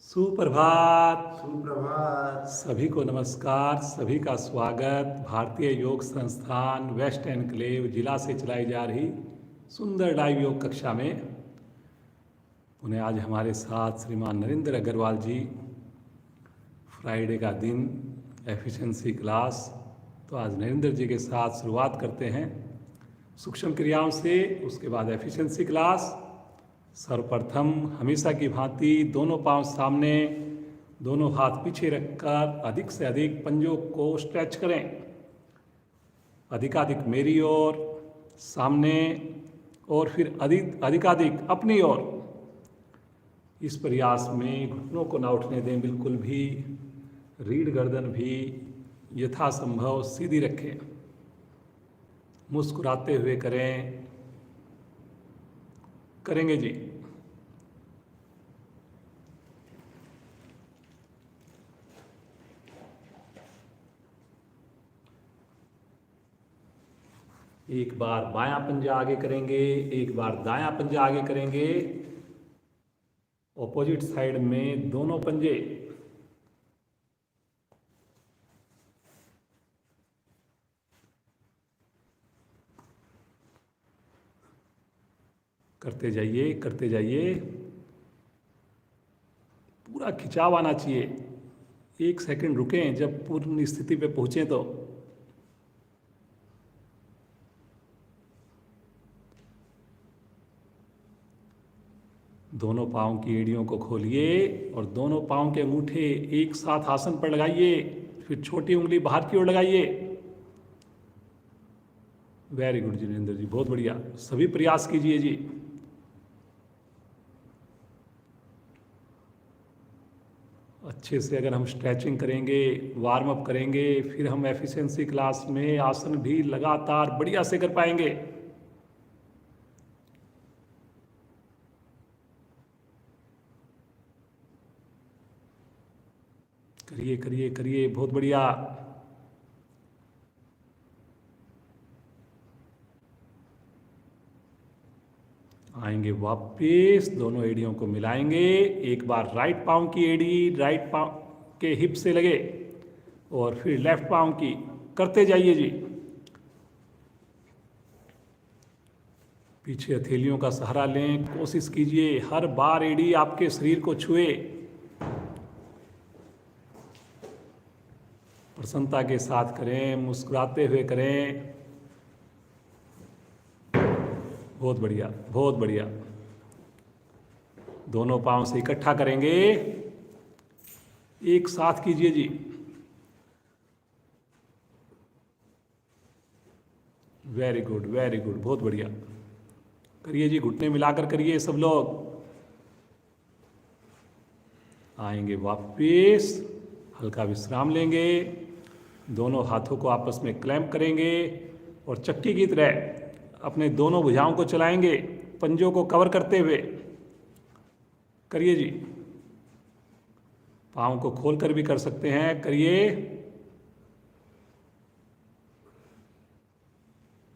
सुप्रभात। सुप्रभात। सभी को नमस्कार, सभी का स्वागत। भारतीय योग संस्थान वेस्ट एनक्लेव जिला से चलाई जा रही सुंदर लाइव योग कक्षा में उन्हें आज हमारे साथ श्रीमान नरेंद्र अग्रवाल जी। फ्राइडे का दिन, एफिशिएंसी क्लास। तो आज नरेंद्र जी के साथ शुरुआत करते हैं सूक्ष्म क्रियाओं से, उसके बाद एफिशिएंसी क्लास। सर्वप्रथम हमेशा की भांति दोनों पांव सामने, दोनों हाथ पीछे रखकर अधिक से अधिक पंजों को स्ट्रेच करें। अधिकाधिक मेरी ओर, सामने, और फिर अधिकाधिक अपनी ओर। इस प्रयास में घुटनों को ना उठने दें बिल्कुल भी। रीढ़ गर्दन भी यथासंभव सीधी रखें। मुस्कुराते हुए करेंगे जी। एक बार बायां पंजा आगे करेंगे, एक बार दायां पंजा आगे करेंगे। ऑपोजिट साइड में दोनों पंजे। करते जाइए। पूरा खिंचाव आना चाहिए। 1 सेकंड रुकें जब पूर्ण स्थिति पे पहुंचे तो। दोनों पाँव की एड़ियों को खोलिए और दोनों पाँव के अंगूठे एक साथ आसन पर लगाइए। फिर छोटी उंगली बाहर की ओर लगाइए। वेरी गुड जी नरेंद्र जी, बहुत बढ़िया। सभी प्रयास कीजिए जी। अच्छे से अगर हम स्ट्रेचिंग करेंगे, वार्म अप करेंगे, फिर हम एफिशिएंसी क्लास में आसन भी लगातार बढ़िया से कर पाएंगे। करिए, बहुत बढ़िया। आएंगे वापस, दोनों एड़ियों को मिलाएंगे। एक बार राइट पाँव की एड़ी राइट पाँव के हिप से लगे और फिर लेफ्ट पाँव की। करते जाइए जी। पीछे हथेलियों का सहारा लें। कोशिश कीजिए हर बार एड़ी आपके शरीर को छुए। प्रसन्नता के साथ करें, मुस्कुराते हुए करें। बहुत बढ़िया। दोनों पांव से इकट्ठा करेंगे, एक साथ कीजिए जी। वेरी गुड, बहुत बढ़िया। करिए जी, घुटने मिलाकर करिए सब लोग। आएंगे वापस, हल्का विश्राम लेंगे। दोनों हाथों को आपस में क्लैंप करेंगे और चक्की की तरह अपने दोनों भुजाओं को चलाएंगे, पंजों को कवर करते हुए। करिए जी। पाँव को खोलकर भी कर सकते हैं, करिए।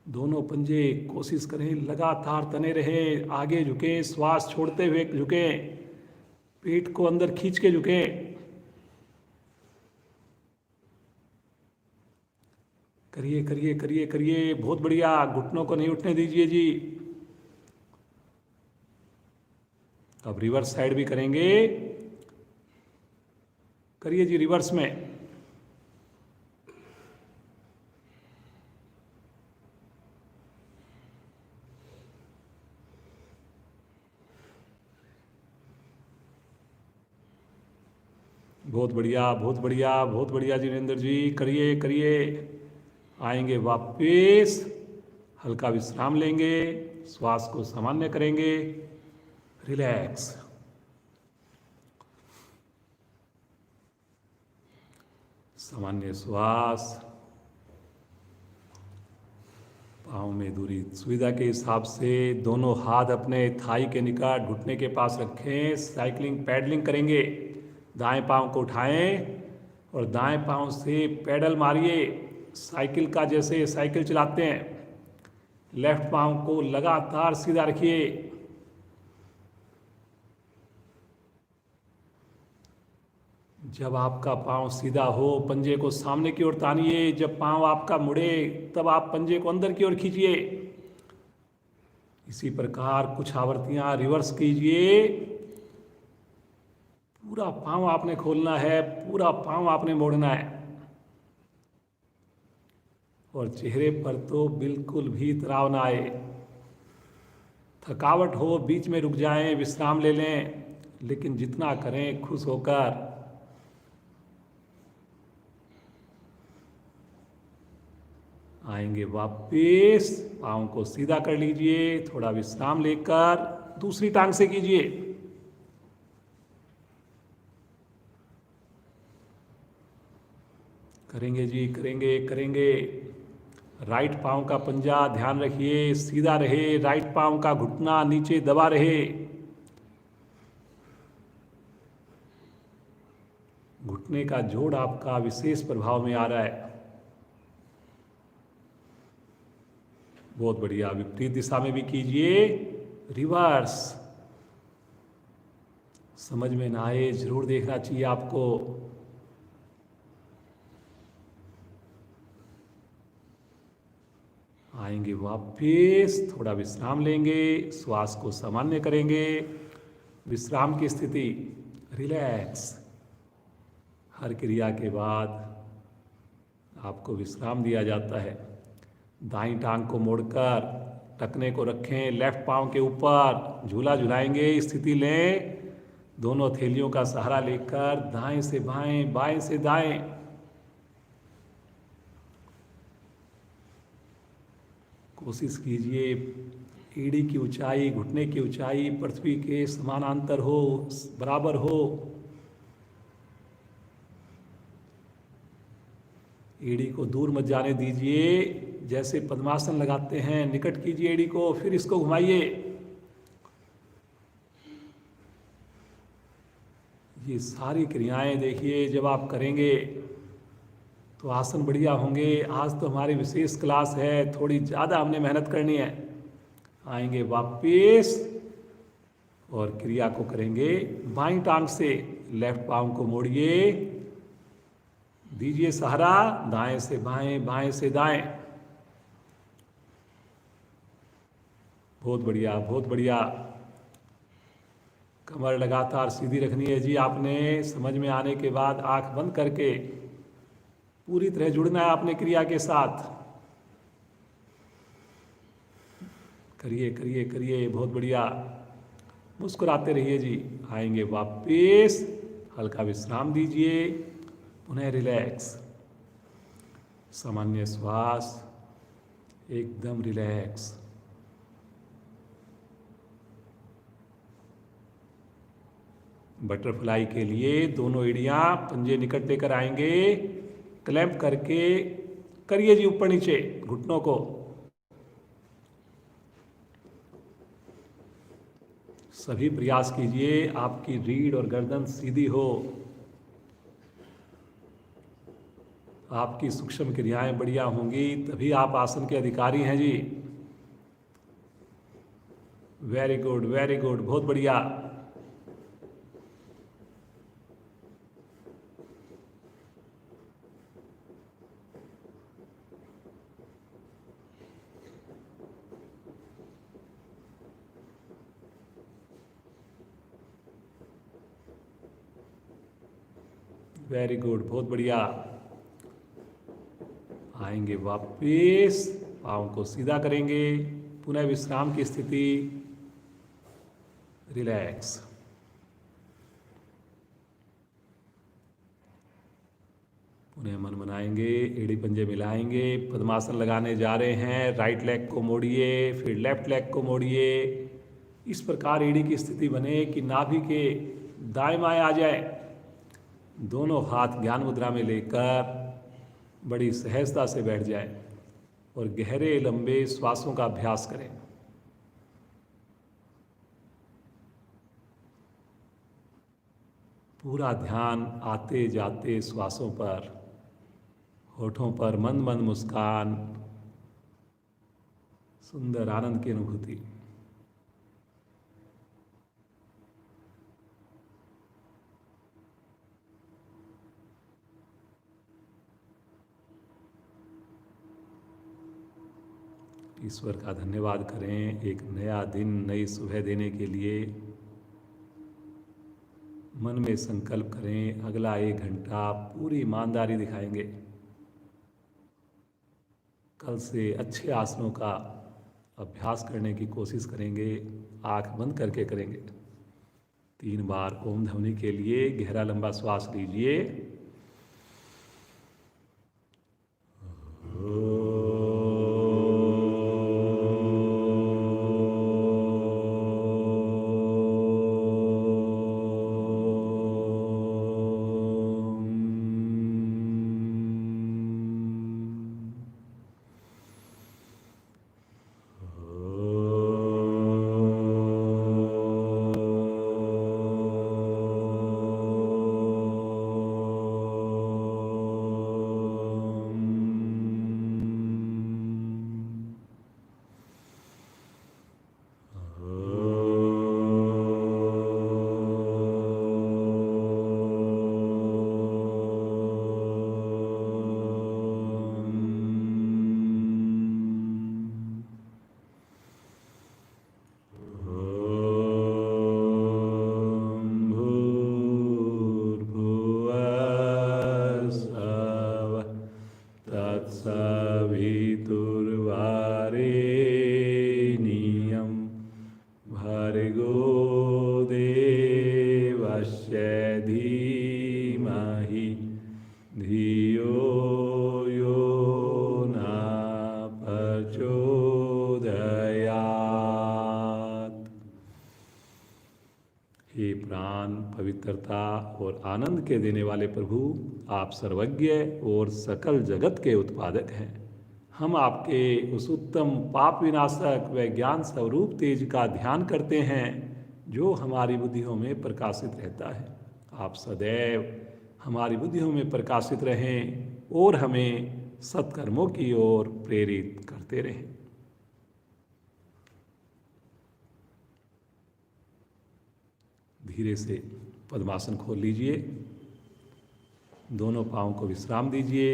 दोनों पंजे कोशिश करें लगातार तने रहे। आगे झुके, श्वास छोड़ते हुए झुके, पेट को अंदर खींच के झुके। करिए, बहुत बढ़िया। घुटनों को नहीं उठने दीजिए जी। अब रिवर्स साइड भी करेंगे। करिए जी, रिवर्स में। बहुत बढ़िया जी नरेंद्र जी। करिए। आएंगे वापस, हल्का विश्राम लेंगे, श्वास को सामान्य करेंगे। रिलैक्स। सामान्य श्वास। पाँव में दूरी सुविधा के हिसाब से दोनों हाथ अपने थाई के निकट घुटने के पास रखें। साइकिलिंग पैडलिंग करेंगे। दाएं पाँव को उठाएं और दाएं पाँव से पैडल मारिए, साइकिल का जैसे साइकिल चलाते हैं। लेफ्ट पाँव को लगातार सीधा रखिए। जब आपका पाँव सीधा हो पंजे को सामने की ओर तानिए। जब पाँव आपका मुड़े तब आप पंजे को अंदर की ओर खींचिए। इसी प्रकार कुछ आवृत्तियां रिवर्स कीजिए। पूरा पाँव आपने खोलना है, पूरा पाँव आपने मोड़ना है। और चेहरे पर तो बिल्कुल भी तनाव ना आए। थकावट हो बीच में रुक जाएं, विश्राम ले लें, लेकिन जितना करें खुश होकर। आएंगे वापस, पाँव को सीधा कर लीजिए, थोड़ा विश्राम लेकर दूसरी टांग से कीजिए। करेंगे जी, करेंगे करेंगे। राइट पाँव का पंजा ध्यान रखिए सीधा रहे, राइट पाँव का घुटना नीचे दबा रहे। घुटने का जोड़ आपका विशेष प्रभाव में आ रहा है। बहुत बढ़िया। विपरीत दिशा में भी कीजिए, रिवर्स। समझ में ना आए जरूर देखना चाहिए आपको। आएंगे वापस, थोड़ा विश्राम लेंगे, श्वास को सामान्य करेंगे। विश्राम की स्थिति, रिलैक्स। हर क्रिया के बाद आपको विश्राम दिया जाता है। दाईं टांग को मोड़कर टखने को रखें लेफ्ट पांव के ऊपर, झूला झुलाएंगे, स्थिति लें। दोनों हथेलियों का सहारा लेकर दाएं से बाएं, बाएं से दाएं। कोशिश कीजिए एड़ी की ऊंचाई, घुटने की ऊंचाई पृथ्वी के समानांतर हो, बराबर हो। एड़ी को दूर मत जाने दीजिए। जैसे पद्मासन लगाते हैं, निकट कीजिए एड़ी को, फिर इसको घुमाइए। ये सारी क्रियाएं देखिए जब आप करेंगे तो आसन बढ़िया होंगे। आज तो हमारी विशेष क्लास है, थोड़ी ज़्यादा हमने मेहनत करनी है। आएंगे वापस और क्रिया को करेंगे बाईं टांग से। लेफ्ट पाँव को मोड़िए, दीजिए सहारा, दाएं से बाएं, बाएं से दाएं। बहुत बढ़िया, बहुत बढ़िया। कमर लगातार सीधी रखनी है जी आपने। समझ में आने के बाद आंख बंद करके पूरी तरह जुड़ना है अपने क्रिया के साथ। करिए करिए करिए, बहुत बढ़िया। मुस्कुराते रहिए जी। आएंगे वापस, हल्का विश्राम दीजिए, पुनः रिलैक्स। सामान्य श्वास, एकदम रिलैक्स। बटरफ्लाई के लिए दोनों एड़ियां पंजे निकट लेकर आएंगे। क्लैंप करके करिए जी ऊपर नीचे घुटनों को। सभी प्रयास कीजिए आपकी रीढ़ और गर्दन सीधी हो। आपकी सूक्ष्म क्रियाएं बढ़िया होंगी तभी आप आसन के अधिकारी हैं जी। वेरी गुड, वेरी गुड, बहुत बढ़िया। वेरी गुड, बहुत बढ़िया। आएंगे वापस, पाँव को सीधा करेंगे, पुनः विश्राम की स्थिति, रिलैक्स। पुनः मन बनाएंगे, एड़ी पंजे मिलाएंगे, पद्मासन लगाने जा रहे हैं। राइट लेग को मोड़िए, फिर लेफ्ट लेग को मोड़िए। इस प्रकार एड़ी की स्थिति बने कि नाभि के दाएं बाएं आ जाए। दोनों हाथ ज्ञान मुद्रा में लेकर बड़ी सहजता से बैठ जाए और गहरे लंबे श्वासों का अभ्यास करें। पूरा ध्यान आते जाते श्वासों पर, होठों पर मंद मंद मुस्कान, सुंदर आनंद की अनुभूति। ईश्वर का धन्यवाद करें एक नया दिन, नई सुबह देने के लिए। मन में संकल्प करें अगला 1 घंटा पूरी ईमानदारी दिखाएंगे। कल से अच्छे आसनों का अभ्यास करने की कोशिश करेंगे। आंख बंद करके करेंगे। 3 बार ओम ध्वनि के लिए गहरा लंबा श्वास लीजिए। तत्सवितुर्वरेण्यं भर्गो देवस्य धीमहि धियो यो न प्रचोदयात्। हे प्राण, पवित्रता और आनंद के देने वाले प्रभु, आप सर्वज्ञ और सकल जगत के उत्पादक हैं। हम आपके उस उत्तम पाप विनाशक व ज्ञान स्वरूप तेज का ध्यान करते हैं जो हमारी बुद्धियों में प्रकाशित रहता है। आप सदैव हमारी बुद्धियों में प्रकाशित रहें और हमें सत्कर्मों की ओर प्रेरित करते रहें। धीरे से पद्मासन खोल लीजिए। दोनों पांवों को विश्राम दीजिए।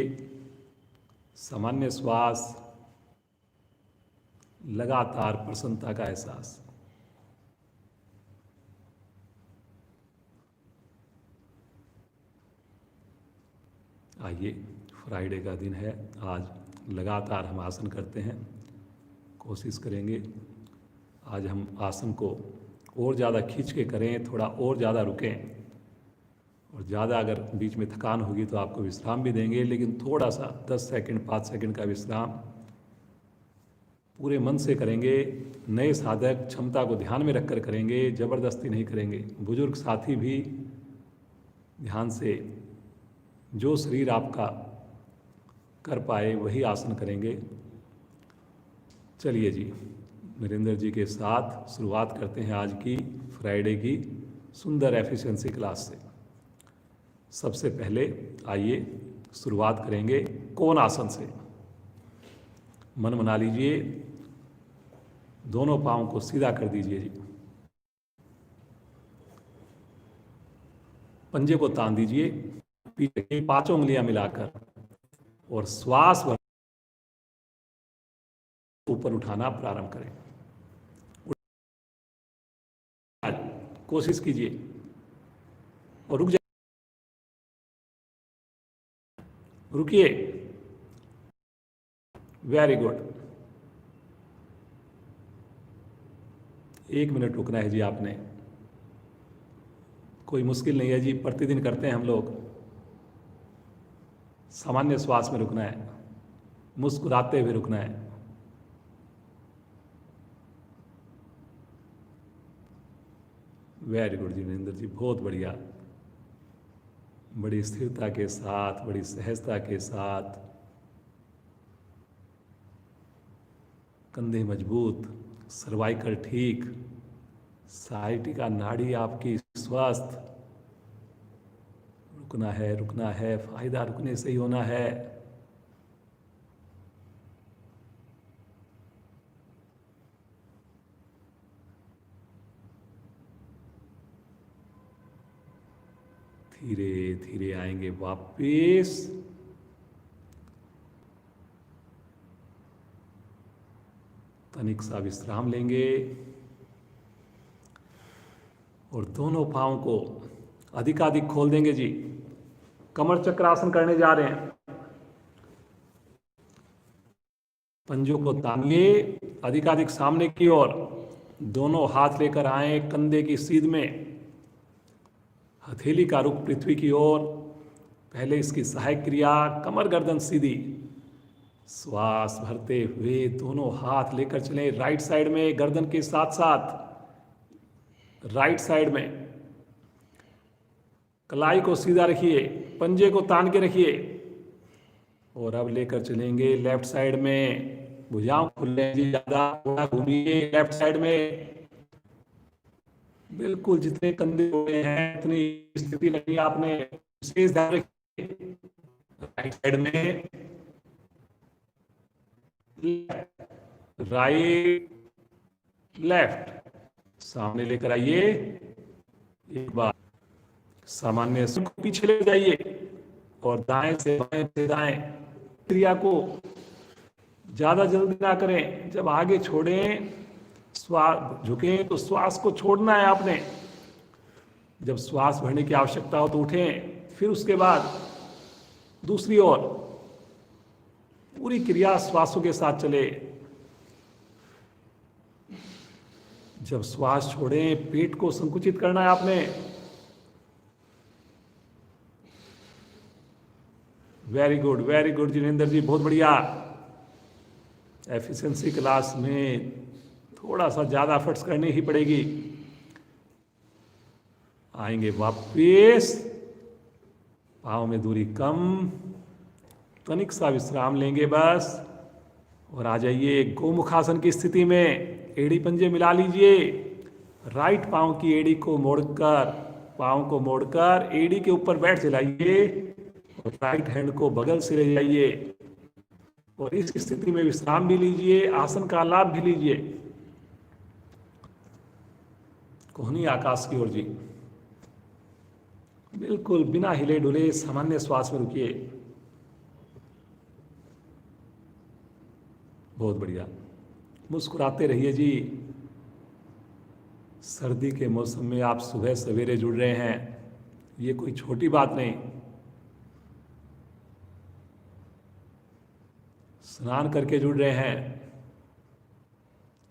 सामान्य श्वास, लगातार प्रसन्नता का एहसास। आइए, फ्राइडे का दिन है, आज लगातार हम आसन करते हैं। कोशिश करेंगे आज हम आसन को और ज़्यादा खींच के करें, थोड़ा और ज़्यादा रुकें, और ज़्यादा अगर बीच में थकान होगी तो आपको विश्राम भी देंगे, लेकिन थोड़ा सा 10 सेकंड 5 सेकंड का विश्राम पूरे मन से करेंगे। नए साधक क्षमता को ध्यान में रखकर करेंगे, ज़बरदस्ती नहीं करेंगे। बुजुर्ग साथी भी ध्यान से जो शरीर आपका कर पाए वही आसन करेंगे। चलिए जी, नरेंद्र जी के साथ शुरुआत करते हैं आज की फ्राइडे की सुंदर एफिशिएंसी क्लास से। सबसे पहले आइए शुरुआत करेंगे कोण आसन से। मन बना लीजिए, दोनों पांवों को सीधा कर दीजिए जी। पंजे को तान दीजिए पीछे की 5 उंगलियां मिलाकर, और श्वास ऊपर उठाना प्रारंभ करें। कोशिश कीजिए और रुक जाइए। रुकिए। Very good. 1 मिनट रुकना है जी आपने। कोई मुश्किल नहीं है जी, प्रतिदिन करते हैं हम लोग। सामान्य श्वास में रुकना है, मुस्कुराते हुए रुकना है। वेरी गुड जी नरेंद्र जी, बहुत बढ़िया। बड़ी स्थिरता के साथ, बड़ी सहजता के साथ, कंधे मजबूत, सर्वाइकल ठीक, साइटिका नाड़ी आपकी स्वस्थ। रुकना है, रुकना है, फायदा रुकने से ही होना है। धीरे धीरे आएंगे वापिस। तनिक सा विश्राम लेंगे और दोनों पाँव को अधिकाधिक खोल देंगे जी। कमर चक्रासन करने जा रहे हैं। पंजों को तानिए अधिकाधिक सामने की ओर। दोनों हाथ लेकर आए कंधे की सीध में, हथेली का रुख पृथ्वी की ओर। पहले इसकी सहायक क्रिया, कमर गर्दन सीधी। श्वास भरते हुए दोनों हाथ लेकर चलें राइट साइड में, गर्दन के साथ साथ राइट साइड में। कलाई को सीधा रखिए, पंजे को तान के रखिए और अब लेकर चलेंगे लेफ्ट साइड में। भुजाओं खुले जी, ज्यादा थोड़ा घूमिए लेफ्ट साइड में। बिल्कुल जितने कंधे हुए हैं उतनी स्थिति नहीं, आपने विशेष ध्यान रखिए। राइट साइड में, राइट लेफ्ट, सामने लेकर आइए। एक बार सामान्य पीछे ले जाइए और दाएं से बाएं से दाएं। क्रिया को ज्यादा जल्दी ना करें। जब आगे छोड़ें, श्वास झुकें तो श्वास को छोड़ना है आपने। जब श्वास भरने की आवश्यकता हो तो उठें, फिर उसके बाद दूसरी ओर। पूरी क्रिया श्वासों के साथ चले। जब श्वास छोड़ें, पेट को संकुचित करना है आपने। वेरी गुड जिनेंद्र जी, बहुत बढ़िया। एफिशिएंसी क्लास में थोड़ा सा ज्यादा एफर्ट्स करनी ही पड़ेगी। आएंगे वापिस, पाँव में दूरी कम, तनिक सा विश्राम लेंगे बस और आ जाइए गोमुखासन की स्थिति में। एड़ी पंजे मिला लीजिए। राइट पाँव की एड़ी को मोड़कर, पाँव को मोड़कर एड़ी के ऊपर बैठ चलाइए और राइट हैंड को बगल से ले जाइए और इस स्थिति में विश्राम भी लीजिए, आसन का लाभ भी लीजिए। कोहनी आकाश की ओर जी, बिल्कुल बिना हिले डुले सामान्य श्वास में रुकिए। बहुत बढ़िया, मुस्कुराते रहिए जी। सर्दी के मौसम में आप सुबह सवेरे जुड़ रहे हैं, ये कोई छोटी बात नहीं। स्नान करके जुड़ रहे हैं,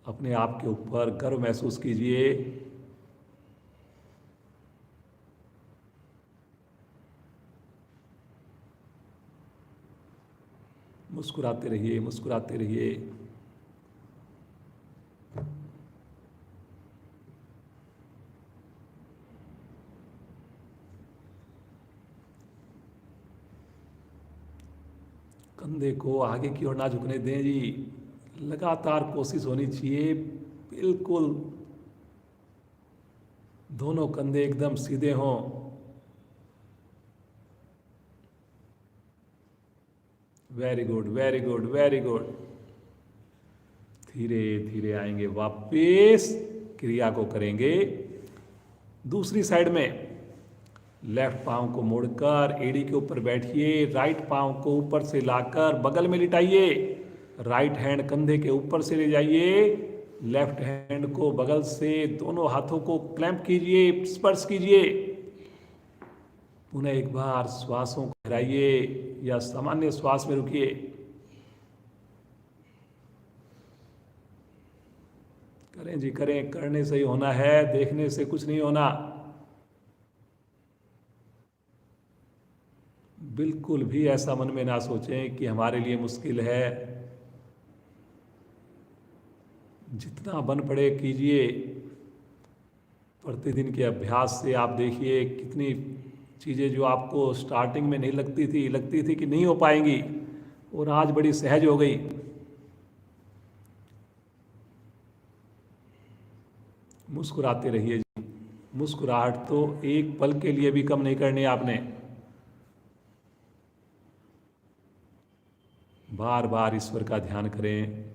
अपने आप के ऊपर गर्व महसूस कीजिए। मुस्कुराते रहिए, मुस्कुराते रहिए। कंधे को आगे की ओर ना झुकने दें जी। लगातार कोशिश होनी चाहिए, बिल्कुल दोनों कंधे एकदम सीधे हों। Very good. धीरे धीरे आएंगे वापिस, क्रिया को करेंगे दूसरी साइड में। लेफ्ट पांव को मोड़कर एड़ी के ऊपर बैठिए, राइट पांव को ऊपर से लाकर बगल में लिटाइए। राइट हैंड कंधे के ऊपर से ले जाइए, लेफ्ट हैंड को बगल से दोनों हाथों को क्लैंप कीजिए, स्पर्श कीजिए। पुनः एक बार श्वासों को गहराइए या सामान्य श्वास में रुकिए। करें जी करें, करने से ही होना है, देखने से कुछ नहीं होना। बिल्कुल भी ऐसा मन में ना सोचें कि हमारे लिए मुश्किल है। जितना बन पड़े कीजिए। प्रतिदिन के अभ्यास से आप देखिए कितनी चीज़ें जो आपको स्टार्टिंग में नहीं लगती थी कि नहीं हो पाएंगी, और आज बड़ी सहज हो गई। मुस्कुराते रहिए जी। मुस्कुराहट तो एक पल के लिए भी कम नहीं करनी आपने। बार बार ईश्वर का ध्यान करें।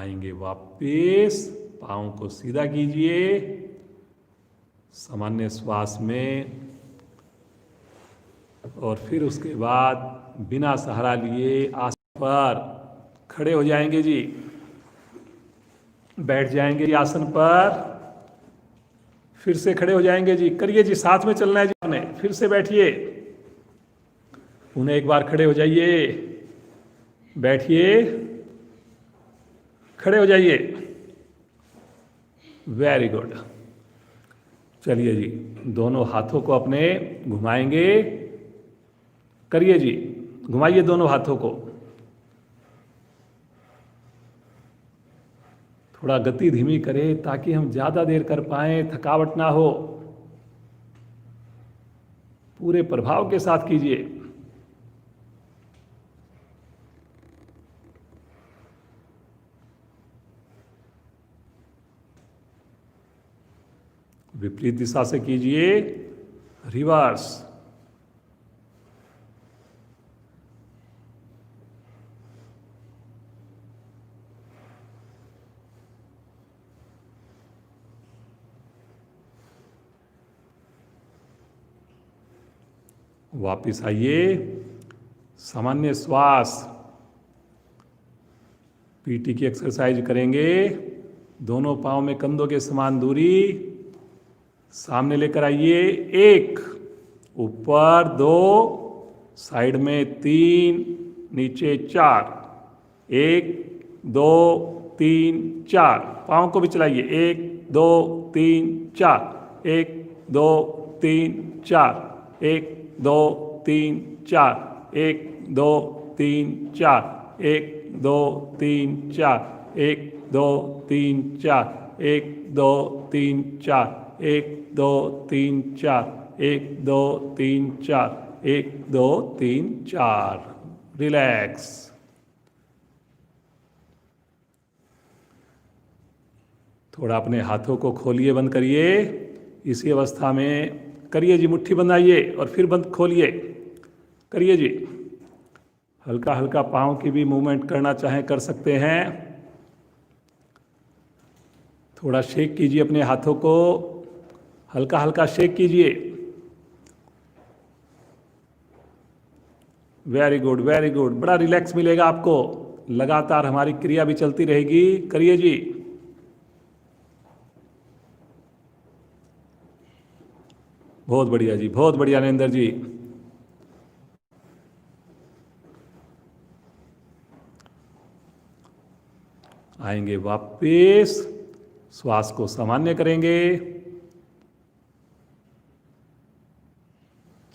आएंगे वापस, पाँव को सीधा कीजिए, सामान्य श्वास में, और फिर उसके बाद बिना सहारा लिए आसन पर खड़े हो जाएंगे जी, बैठ जाएंगे आसन पर, फिर से खड़े हो जाएंगे जी। करिए जी, साथ में चलना है जी आपने। फिर से बैठिए, उन्हें एक बार खड़े हो जाइए, बैठिए, खड़े हो जाइए। Very good. चलिए जी, दोनों हाथों को अपने घुमाएंगे। करिए जी, घुमाइए दोनों हाथों को। थोड़ा गति धीमी करें ताकि हम ज़्यादा देर कर पाएं, थकावट ना हो। पूरे प्रभाव के साथ कीजिए। विपरीत दिशा से कीजिए, रिवर्स। वापिस आइए, सामान्य श्वास। पीटी की एक्सरसाइज करेंगे। दोनों पांव में कंधों के समान दूरी, सामने लेकर आइए। 1, ऊपर 2, साइड में 3, नीचे 4। 1 2 3 4। पांव को भी चलाइए। 1 2 3 4। 1 2 3 4। 1 2 3 4। 1 2 3 4। 1 2 3 4। 1 2 3 4। 1 2 3 4। 1 2 3 4। 1 2 3 4। 1 2 3 4। रिलैक्स। थोड़ा अपने हाथों को खोलिए, बंद करिए। इसी अवस्था में करिए जी, मुट्ठी बनाइए और फिर बंद खोलिए। करिए जी, हल्का हल्का पाँव की भी मूवमेंट करना चाहें कर सकते हैं। थोड़ा शेक कीजिए अपने हाथों को, हल्का हल्का शेक कीजिए। Very good, very good. बड़ा रिलैक्स मिलेगा आपको। लगातार हमारी क्रिया भी चलती रहेगी। करिए जी। बहुत बढ़िया जी, बहुत बढ़िया नरेंद्र जी। आएंगे वापस, श्वास को सामान्य करेंगे।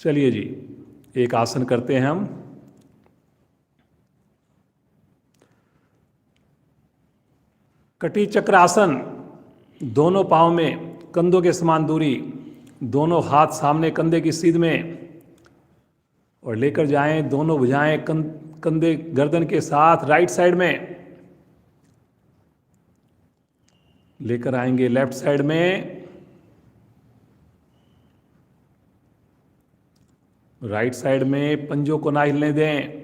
चलिए जी, एक आसन करते हैं हम। कटी चक्र आसन। दोनों पांव में कंधों के समान दूरी, दोनों हाथ सामने कंधे की सीध में, और लेकर जाएं दोनों भुजाएं कंधे गर्दन के साथ राइट साइड में। लेकर आएंगे लेफ्ट साइड में। राइट साइड में पंजों को ना हिलने दें।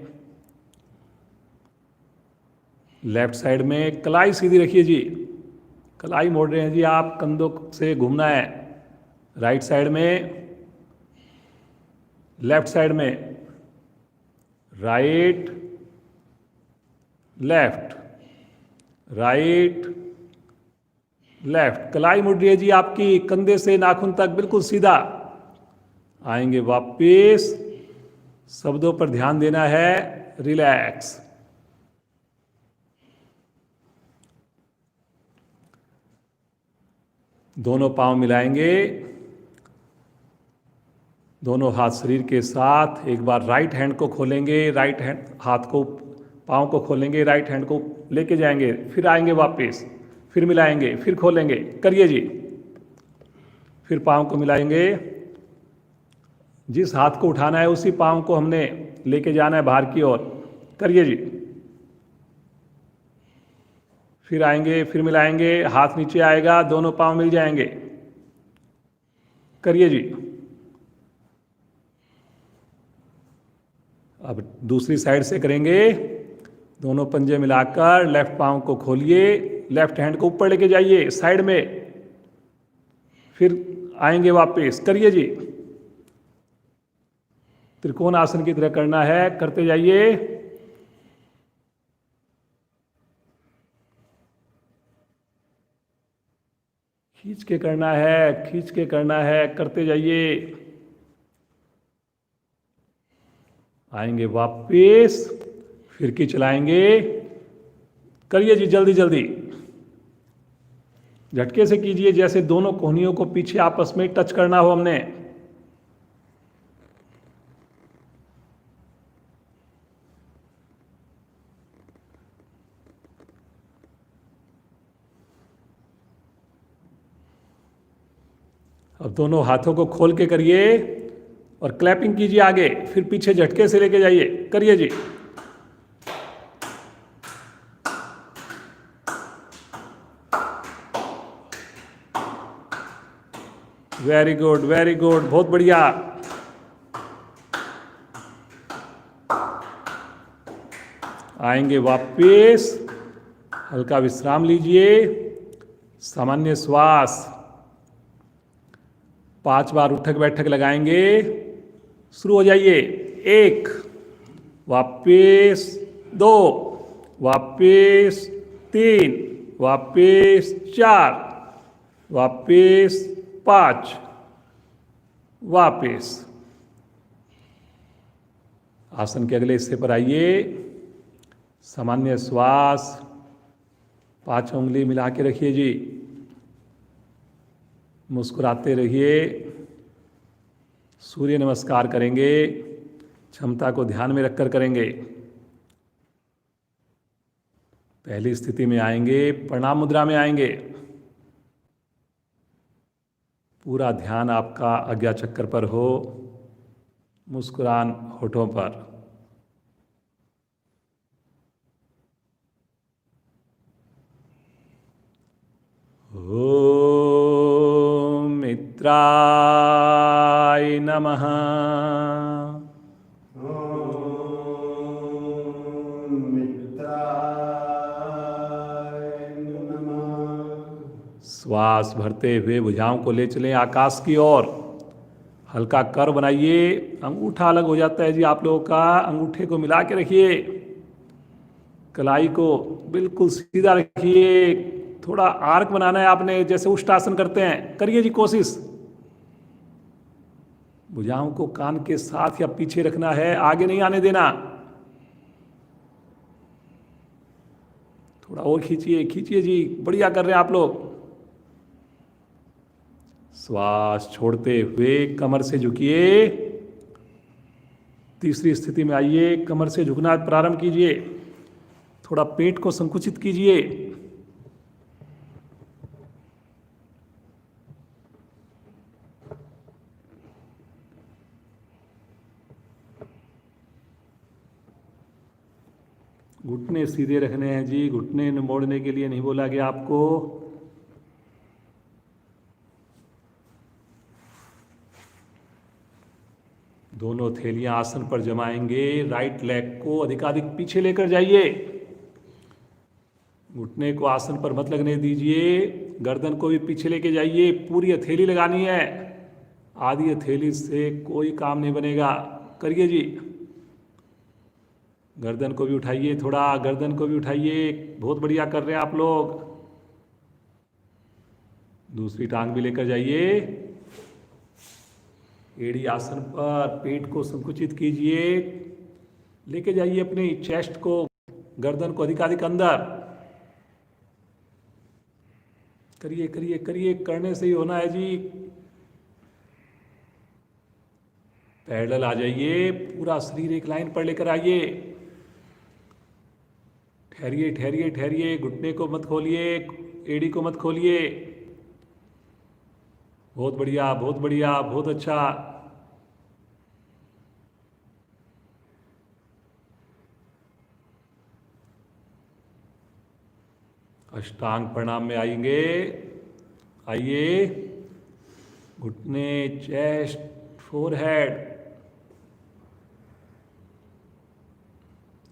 लेफ्ट साइड में कलाई सीधी रखिए जी। कलाई मोड़ रहे हैं जी आप, कंधों से घूमना है। राइट साइड में, लेफ्ट साइड में, राइट लेफ्ट, राइट लेफ्ट। कलाई मुड़ रही है जी आपकी, कंधे से नाखून तक बिल्कुल सीधा। आएंगे वापिस, शब्दों पर ध्यान देना है। रिलैक्स। दोनों पांव मिलाएंगे, दोनों हाथ शरीर के साथ। एक बार राइट हैंड को खोलेंगे, राइट हैंड हाथ को, पांव को खोलेंगे, राइट हैंड को लेके जाएंगे, फिर आएंगे वापस, फिर मिलाएंगे, फिर खोलेंगे। करिए जी, फिर पांव को मिलाएंगे। जिस हाथ को उठाना है उसी पांव को हमने लेके जाना है बाहर की ओर। करिए जी, फिर आएंगे, फिर मिलाएंगे, हाथ नीचे आएगा, दोनों पांव मिल जाएंगे। करिए जी। अब दूसरी साइड से करेंगे। दोनों पंजे मिलाकर लेफ्ट पाँव को खोलिए, लेफ्ट हैंड को ऊपर लेके जाइए साइड में, फिर आएंगे वापस। करिए जी, त्रिकोण आसन की तरह करना है, करते जाइए। खींच के करना है, खींच के करना है, करते जाइए। आएंगे वापस, फिरकी चलाएंगे। करिए जी जल्दी जल्दी, झटके से कीजिए, जैसे दोनों कोहनियों को पीछे आपस में टच करना हो हमने। अब दोनों हाथों को खोल के करिए और क्लैपिंग कीजिए आगे, फिर पीछे झटके से लेके जाइए। करिए जी, वेरी गुड वेरी गुड, बहुत बढ़िया। आएंगे वापस, हल्का विश्राम लीजिए, सामान्य श्वास। 5 बार उठक बैठक लगाएंगे। शुरू हो जाइए। 1, वापस 2, वापस 3, वापस 4, वापस 5, वापस। आसन के अगले हिस्से पर आइए। सामान्य श्वास, 5 उंगली मिला के रखिए जी, मुस्कुराते रहिए। सूर्य नमस्कार करेंगे, क्षमता को ध्यान में रखकर करेंगे। पहली स्थिति में आएंगे, प्रणाम मुद्रा में आएंगे। पूरा ध्यान आपका आज्ञा चक्र पर हो, मुस्कुरान होठों पर। ओम मित्राय नमः। श्वास भरते हुए भुजाओं को ले चलें आकाश की ओर। हल्का कर बनाइए। अंगूठा अलग हो जाता है जी आप लोगों का, अंगूठे को मिला के रखिए। कलाई को बिल्कुल सीधा रखिए। थोड़ा आर्क बनाना है आपने, जैसे उष्टासन करते हैं। करिए जी कोशिश। भुजाओं को कान के साथ या पीछे रखना है, आगे नहीं आने देना। थोड़ा और खींचिए, खींचिए जी, बढ़िया कर रहे हैं आप लोग। श्वास छोड़ते हुए कमर से झुकिए। तीसरी स्थिति में आइए, कमर से झुकना प्रारंभ कीजिए। थोड़ा पेट को संकुचित कीजिए। घुटने सीधे रखने हैं जी, घुटने मोड़ने के लिए नहीं बोला गया आपको। दोनों थैलियां आसन पर जमाएंगे। राइट लेग को अधिकाधिक पीछे लेकर जाइए। घुटने को आसन पर मत लगने दीजिए। गर्दन को भी पीछे लेके जाइए। पूरी हथेली लगानी है, आधी हथेली से कोई काम नहीं बनेगा। करिए जी। गर्दन को भी उठाइए, थोड़ा गर्दन को भी उठाइए। बहुत बढ़िया कर रहे हैं आप लोग। दूसरी टांग भी लेकर जाइए। एड़ी आसन पर पेट को संकुचित कीजिए। लेके जाइए अपनी चेस्ट को, गर्दन को अधिकाधिक अंदर। करिए करिए करिए, करने से ही होना है जी। पैरेलल आ जाइए, पूरा शरीर एक लाइन पर लेकर आइए। ठहरिए ठहरिए ठहरिए, घुटने को मत खोलिए, एड़ी को मत खोलिए। बहुत बढ़िया बहुत बढ़िया, बहुत अच्छा। अष्टांग प्रणाम में आएंगे। आइए, घुटने, चेस्ट, फोरहेड,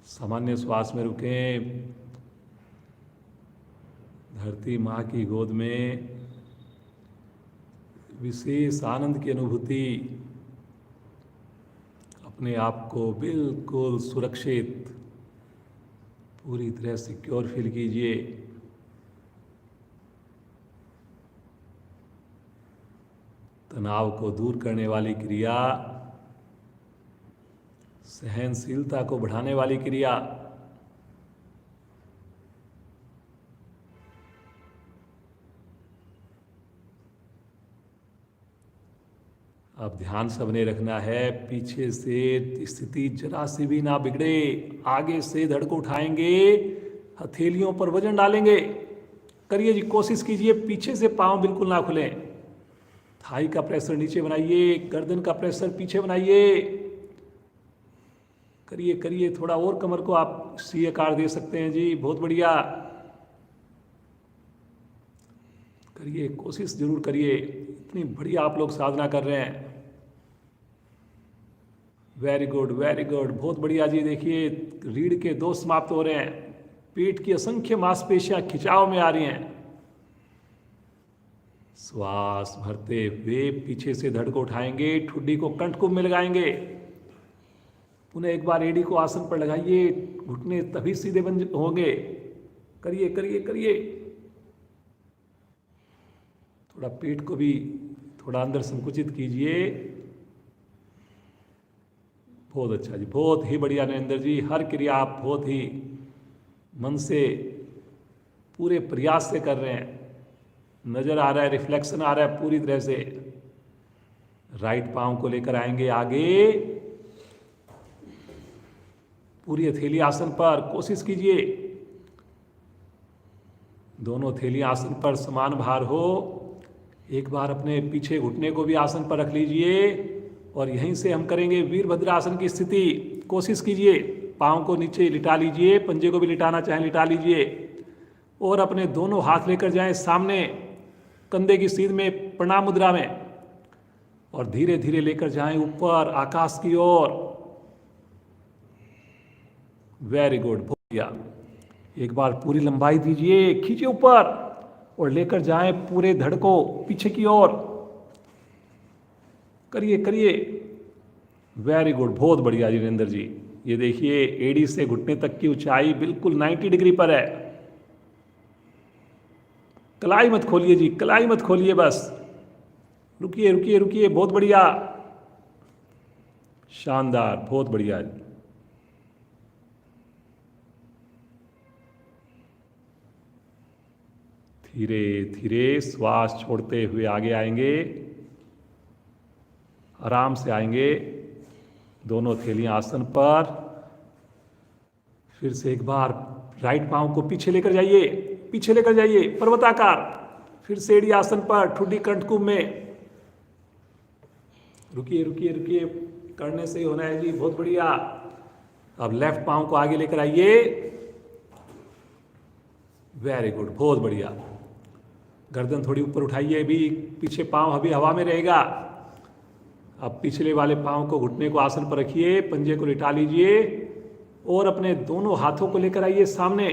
सामान्य श्वास में रुकें। धरती माँ की गोद में विशेष आनंद की अनुभूति, अपने आप को बिल्कुल सुरक्षित, पूरी तरह सिक्योर फील कीजिए। तनाव को दूर करने वाली क्रिया, सहनशीलता को बढ़ाने वाली क्रिया। अब ध्यान सबने रखना है, पीछे से स्थिति जरा सी भी ना बिगड़े। आगे से धड़ को उठाएंगे, हथेलियों पर वजन डालेंगे। करिए जी, कोशिश कीजिए, पीछे से पांव बिल्कुल ना खुलें। थाई का प्रेशर नीचे बनाइए, गर्दन का प्रेशर पीछे बनाइए। करिए करिए, थोड़ा और कमर को आप सी आकार दे सकते हैं जी, बहुत बढ़िया। करिए, कोशिश जरूर करिए, इतनी बढ़िया आप लोग साधना कर रहे हैं। वेरी गुड वेरी गुड, बहुत बढ़िया जी। देखिए, रीढ़ के दोष समाप्त हो रहे हैं, पेट की असंख्य मांसपेशियां खिंचाव में आ रही हैं। श्वास भरते हुए पीछे से धड़ को उठाएंगे, ठुड्डी को कंठकुंभ में लगाएंगे। पुनः एक बार एड़ी को आसन पर लगाइए, घुटने तभी सीधे बन होंगे। करिए करिए करिए। थोड़ा पेट को भी थोड़ा अंदर संकुचित कीजिए। बहुत अच्छा जी, बहुत ही बढ़िया नरेंद्र जी। हर क्रिया आप बहुत ही मन से, पूरे प्रयास से कर रहे हैं। नजर आ रहा है, रिफ्लेक्शन आ रहा है पूरी तरह से। राइट पांव को लेकर आएंगे आगे, पूरी हथेली आसन पर। कोशिश कीजिए दोनों हथेली आसन पर समान भार हो। एक बार अपने पीछे घुटने को भी आसन पर रख लीजिए और यहीं से हम करेंगे वीरभद्रासन की स्थिति। कोशिश कीजिए, पाँव को नीचे लिटा लीजिए, पंजे को भी लिटाना चाहें लिटा लीजिए और अपने दोनों हाथ लेकर जाएं सामने कंधे की सीध में, प्रणाम मुद्रा में, और धीरे धीरे लेकर जाएं ऊपर आकाश की ओर। वेरी गुड, बहुत बढ़िया। एक बार पूरी लंबाई दीजिए, खींचिए ऊपर और लेकर जाएं पूरे धड़ को पीछे की ओर। करिए करिए, वेरी गुड, बहुत बढ़िया जी नरेंद्र जी। ये देखिए, एड़ी से घुटने तक की ऊंचाई बिल्कुल 90 डिग्री पर है। कलाई मत खोलिए जी, कलाई मत खोलिए, बस रुकिए रुकिए रुकिए। बहुत बढ़िया, शानदार, बहुत बढ़िया जी। धीरे धीरे श्वास छोड़ते हुए आगे आएंगे, आराम से आएंगे, दोनों थैलियां आसन पर। फिर से एक बार राइट पांव को पीछे लेकर जाइए, पीछे लेकर जाइए पर्वताकार। फिर से एड़ी आसन पर, ठुड्डी कंठकुंभ में। रुकिए रुकिए रुकिए, करने से ही होना है जी, बहुत बढ़िया। अब लेफ्ट पांव को आगे लेकर आइए। वेरी गुड, बहुत बढ़िया। गर्दन थोड़ी ऊपर उठाइए, अभी पीछे पांव अभी हवा में रहेगा। अब पिछले वाले पांव को, घुटने को आसन पर रखिए, पंजे को लिटा लीजिए और अपने दोनों हाथों को लेकर आइए सामने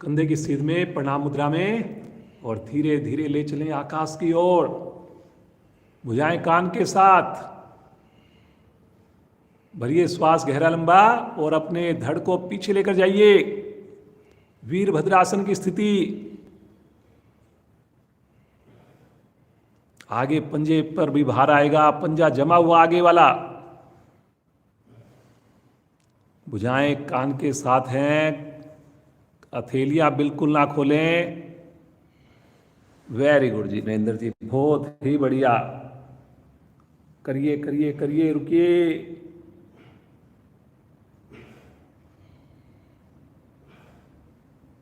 कंधे की सीध में, प्रणाम मुद्रा में, और धीरे धीरे ले चलें आकाश की ओर। भुजाएं कान के साथ, भरिए श्वास गहरा लंबा और अपने धड़ को पीछे लेकर जाइए, वीरभद्रासन की स्थिति। आगे पंजे पर भी भार आएगा, पंजा जमा हुआ आगे वाला। भुजाएं कान के साथ हैं, हथेलियां बिल्कुल ना खोलें। वेरी गुड जी नरेंद्र जी, बहुत ही बढ़िया। करिए करिए करिए, रुकिए।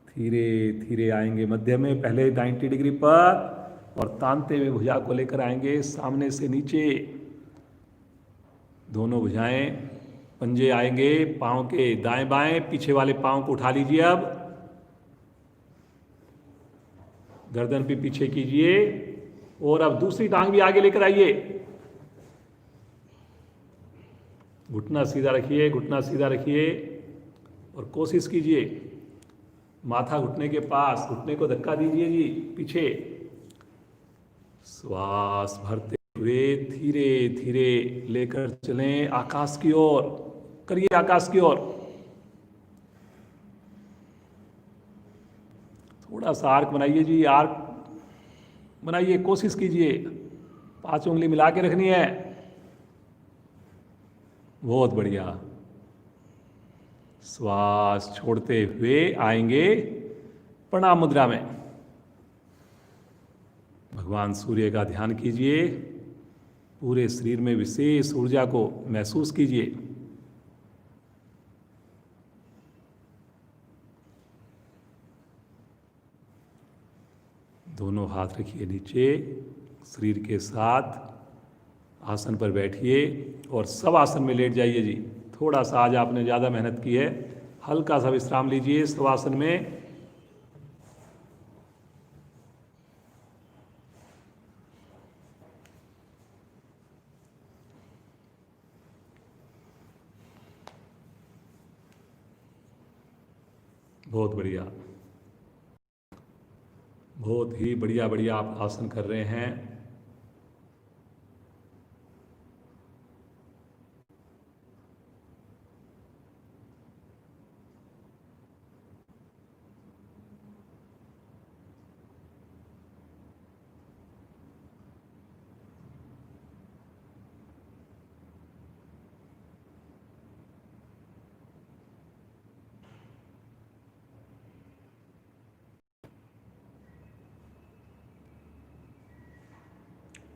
धीरे धीरे आएंगे मध्य में, पहले 90 डिग्री पर, और तानते हुए भुजा को लेकर आएंगे सामने से नीचे। दोनों भुजाएं, पंजे आएंगे पांव के दाएं बाएं, पीछे वाले पांव को उठा लीजिए। अब गर्दन भी पीछे कीजिए और अब दूसरी टांग भी आगे लेकर आइए। घुटना सीधा रखिए, घुटना सीधा रखिए और कोशिश कीजिए माथा घुटने के पास, घुटने को धक्का दीजिए जी पीछे। श्वास भरते हुए धीरे धीरे लेकर चलें आकाश की ओर, करिए आकाश की ओर। थोड़ा सा आर्क बनाइए जी, आर्क बनाइए, कोशिश कीजिए 5 उंगली मिला के रखनी है। बहुत बढ़िया। श्वास छोड़ते हुए आएंगे प्रणाम मुद्रा में। भगवान सूर्य का ध्यान कीजिए, पूरे शरीर में विशेष ऊर्जा को महसूस कीजिए। दोनों हाथ रखिए नीचे, शरीर के साथ आसन पर बैठिए और सब आसन में लेट जाइए जी। थोड़ा सा आज आपने ज़्यादा मेहनत की है, हल्का सा विश्राम लीजिए सब आसन में। बहुत बढ़िया, बहुत ही बढ़िया बढ़िया आप आसन कर रहे हैं।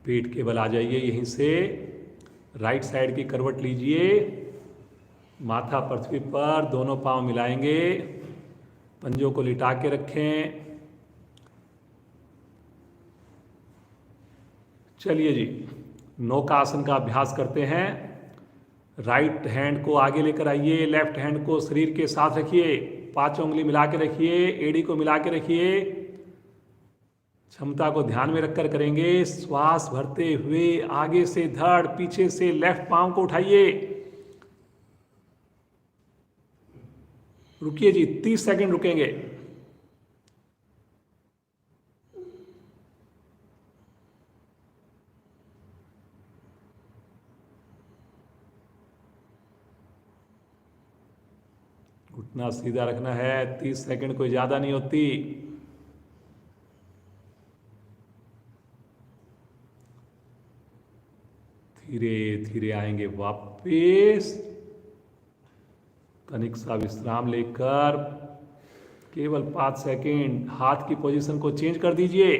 पीठ के बल आ जाइए, यहीं से राइट साइड की करवट लीजिए, माथा पृथ्वी पर, दोनों पांव मिलाएंगे, पंजों को लिटा के रखें। चलिए जी, नौकासन का अभ्यास करते हैं। राइट हैंड को आगे लेकर आइए, लेफ्ट हैंड को शरीर के साथ रखिए, 5 उंगली मिला के रखिए, एड़ी को मिला के रखिए। क्षमता को ध्यान में रखकर करेंगे। श्वास भरते हुए आगे से धड़, पीछे से लेफ्ट पांव को उठाइए। रुकिए जी, 30 सेकंड रुकेंगे। घुटना सीधा रखना है, 30 सेकंड कोई ज्यादा नहीं होती। धीरे धीरे आएंगे वापस, तनिक सा विश्राम लेकर केवल 5 सेकंड हाथ की पोजीशन को चेंज कर दीजिए।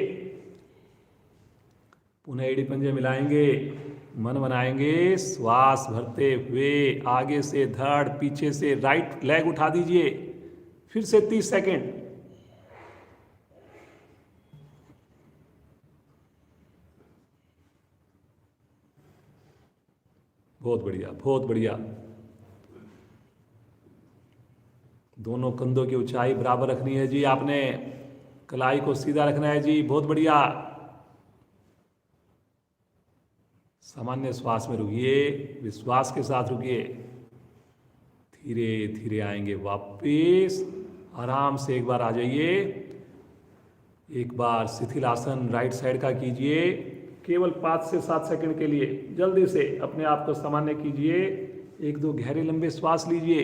पुनः एड़ी पंजे मिलाएंगे, मन बनाएंगे। श्वास भरते हुए आगे से धड़, पीछे से राइट लेग उठा दीजिए। फिर से 30 सेकंड। बहुत बढ़िया, बहुत बढ़िया। दोनों कंधों की ऊंचाई बराबर रखनी है जी आपने, कलाई को सीधा रखना है जी। बहुत बढ़िया। सामान्य श्वास में रुकिए, विश्वास के साथ रुकिए। धीरे धीरे आएंगे वापिस, आराम से एक बार आ जाइए। एक बार शिथिलासन राइट साइड का कीजिए, केवल 5 से 7 सेकंड के लिए। जल्दी से अपने आप को सामान्य कीजिए। 1-2 गहरे लंबे श्वास लीजिए।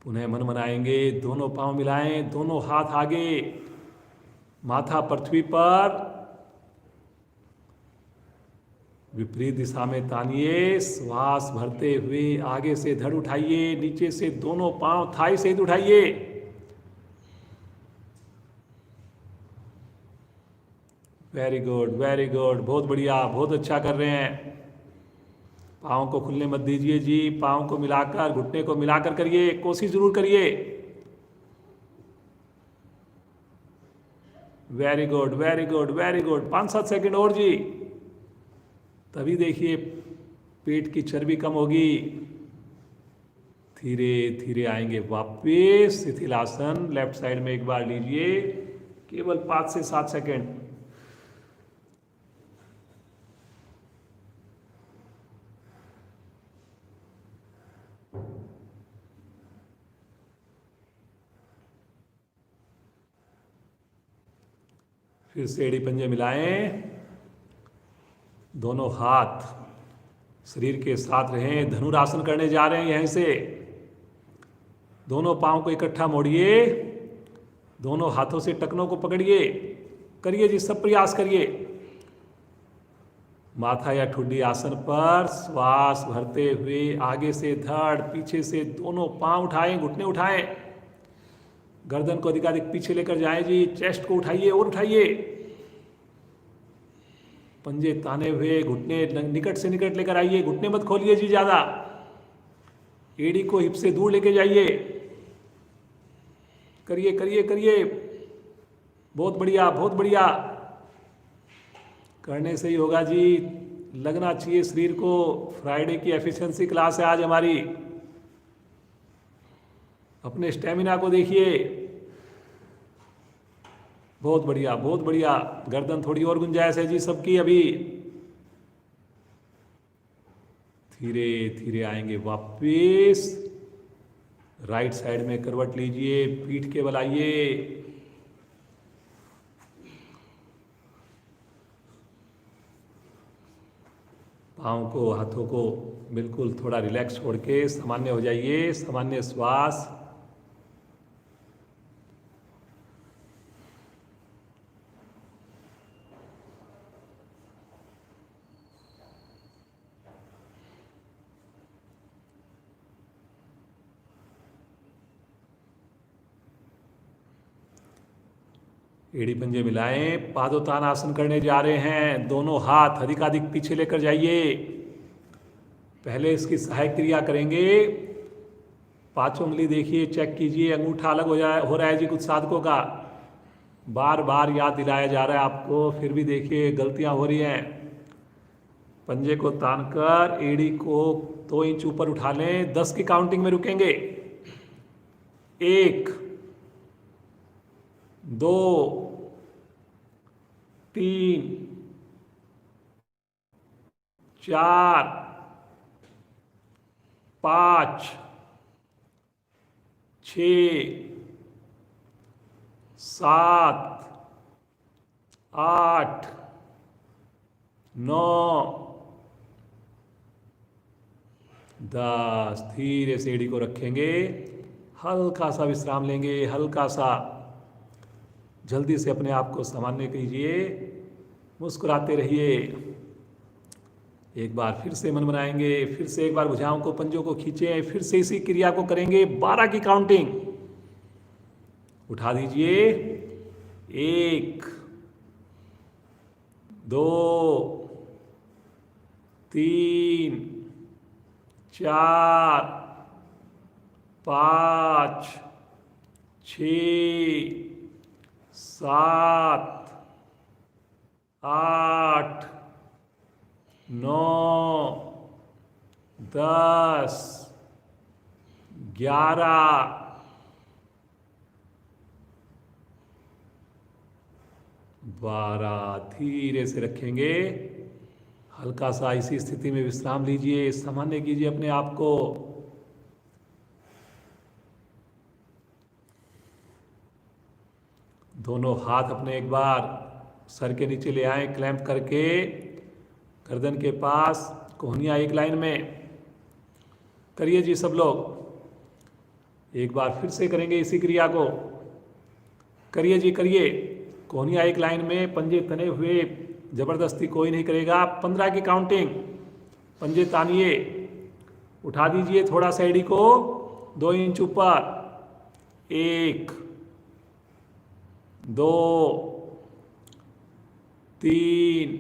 पुनः मन बनाएंगे, दोनों पांव मिलाएं, दोनों हाथ आगे, माथा पृथ्वी पर, विपरीत दिशा में तानिए। श्वास भरते हुए आगे से धड़ उठाइए, नीचे से दोनों पांव थाई सहित उठाइए। वेरी गुड, वेरी गुड, बहुत बढ़िया, बहुत अच्छा कर रहे हैं। पाँव को खुलने मत दीजिए जी, पाँव को मिलाकर, घुटने को मिलाकर करिए, कोशिश जरूर करिए। Very good, very good, very good. 5-7 second और जी, तभी देखिए पेट की चर्बी कम होगी। धीरे धीरे आएंगे वापस शिथिलासन। लेफ्ट साइड में एक बार लीजिए, केवल 5 से 7 सेकंड। फिर से एड़ी पंजे मिलाएं, दोनों हाथ शरीर के साथ रहें। धनुरासन करने जा रहे हैं। यहीं से दोनों पांव को इकट्ठा मोड़िए, दोनों हाथों से टखनों को पकड़िए। करिए जी, सब प्रयास करिए। माथा या ठुड्डी आसन पर श्वास भरते हुए आगे से धड़, पीछे से दोनों पांव उठाएं, घुटने उठाएं, गर्दन को अधिकाधिक पीछे लेकर जाएं जी। चेस्ट को उठाइए और उठाइए, पंजे ताने हुए, घुटने निकट से निकट लेकर आइए। घुटने मत खोलिए जी ज्यादा, एड़ी को हिप से दूर लेके जाइए। करिए करिए करिए, बहुत बढ़िया बहुत बढ़िया। करने से ही होगा जी, लगना चाहिए शरीर को। फ्राइडे की एफिशिएंसी क्लास है आज हमारी। अपने स्टेमिना को देखिए, बहुत बढ़िया बहुत बढ़िया। गर्दन थोड़ी और गुंजाइश है जी सबकी अभी। धीरे धीरे आएंगे वापिस। राइट साइड में करवट लीजिए, पीठ के बल आइए। पाँव को, हाथों को बिल्कुल थोड़ा रिलैक्स छोड़ के सामान्य हो जाइए। सामान्य श्वास। एड़ी पंजे मिलाएं, पादोत्तान आसन करने जा रहे हैं। दोनों हाथ अधिकाधिक पीछे लेकर जाइए। पहले इसकी सहायक क्रिया करेंगे। पांचों उंगली देखिए, चेक कीजिए, अंगूठा अलग हो रहा है जी कुछ साधकों का। बार बार याद दिलाया जा रहा है आपको, फिर भी देखिए गलतियां हो रही हैं। पंजे को तानकर एड़ी को 2 इंच ऊपर उठा लें। 10 की काउंटिंग में रुकेंगे। 1, 2, 3, 4, 5, 6, 7, 8, 9, 10। धीरे से एड़ी को रखेंगे, हल्का सा विश्राम लेंगे, हल्का सा। जल्दी से अपने आप को सामान्य कीजिए, मुस्कुराते रहिए। एक बार फिर से मन बनाएंगे, फिर से एक बार भुजाओं को, पंजों को खींचें, फिर से इसी क्रिया को करेंगे। 12 की काउंटिंग उठा दीजिए। 1, 2, 3, 4, 5, 6, 7, 8, 9, 10, 11, 12। धीरे से रखेंगे, हल्का सा इसी स्थिति में विश्राम लीजिए, सामान्य कीजिए अपने आप को। दोनों हाथ अपने एक बार सर के नीचे ले आए, क्लैंप करके गर्दन के पास, कोहनियाँ एक लाइन में। करिए जी सब लोग, एक बार फिर से करेंगे इसी क्रिया को। करिए जी करिए, कोहनियाँ एक लाइन में, पंजे तने हुए, जबरदस्ती कोई नहीं करेगा। 15 की काउंटिंग। पंजे तानिए, उठा दीजिए थोड़ा सा एड़ी को 2 इंच ऊपर। 1, 2, 3,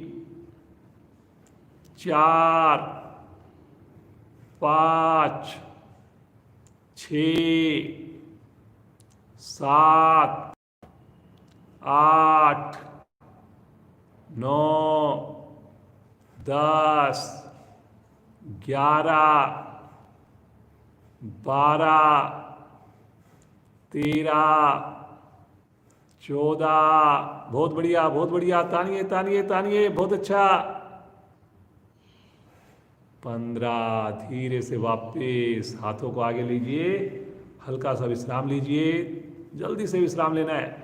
4, 5, 6, 7, 8, 9, 10, 11, 12, 13, 14। बहुत बढ़िया बहुत बढ़िया। तानिए तानिए तानिए, बहुत अच्छा। 15। धीरे से वापस हाथों को आगे लीजिए, हल्का सा विश्राम लीजिए, जल्दी से विश्राम लेना है।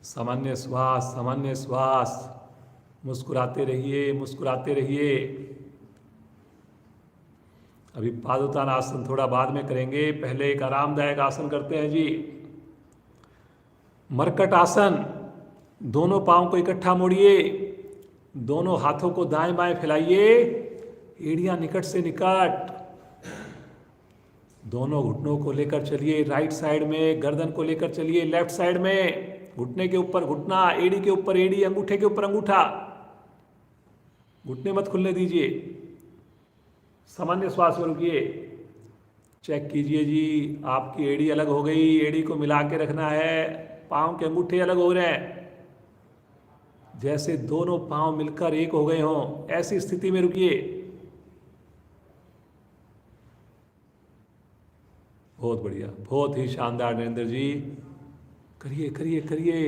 सामान्य श्वास, सामान्य श्वास। मुस्कुराते रहिए, मुस्कुराते रहिए। अभी पादोत्तान आसन थोड़ा बाद में करेंगे, पहले एक आरामदायक आसन करते हैं जी। मरकट आसन। दोनों पांव को इकट्ठा मोड़िए, दोनों हाथों को दाएं बाएं फैलाइए, एड़ियां निकट से निकट। दोनों घुटनों को लेकर चलिए राइट साइड में, गर्दन को लेकर चलिए लेफ्ट साइड में। घुटने के ऊपर घुटना, एड़ी के ऊपर एड़ी, अंगूठे के ऊपर अंगूठा। घुटने मत खुलने दीजिए। सामान्य श्वास में रुकिए। चेक कीजिए जी, आपकी एड़ी अलग हो गई, एड़ी को मिला के रखना है। पांव के अंगूठे अलग हो रहे हैं, जैसे दोनों पांव मिलकर एक हो गए हों, ऐसी स्थिति में रुकिए। बहुत बढ़िया, बहुत ही शानदार नरेंद्र जी। करिए करिए करिए।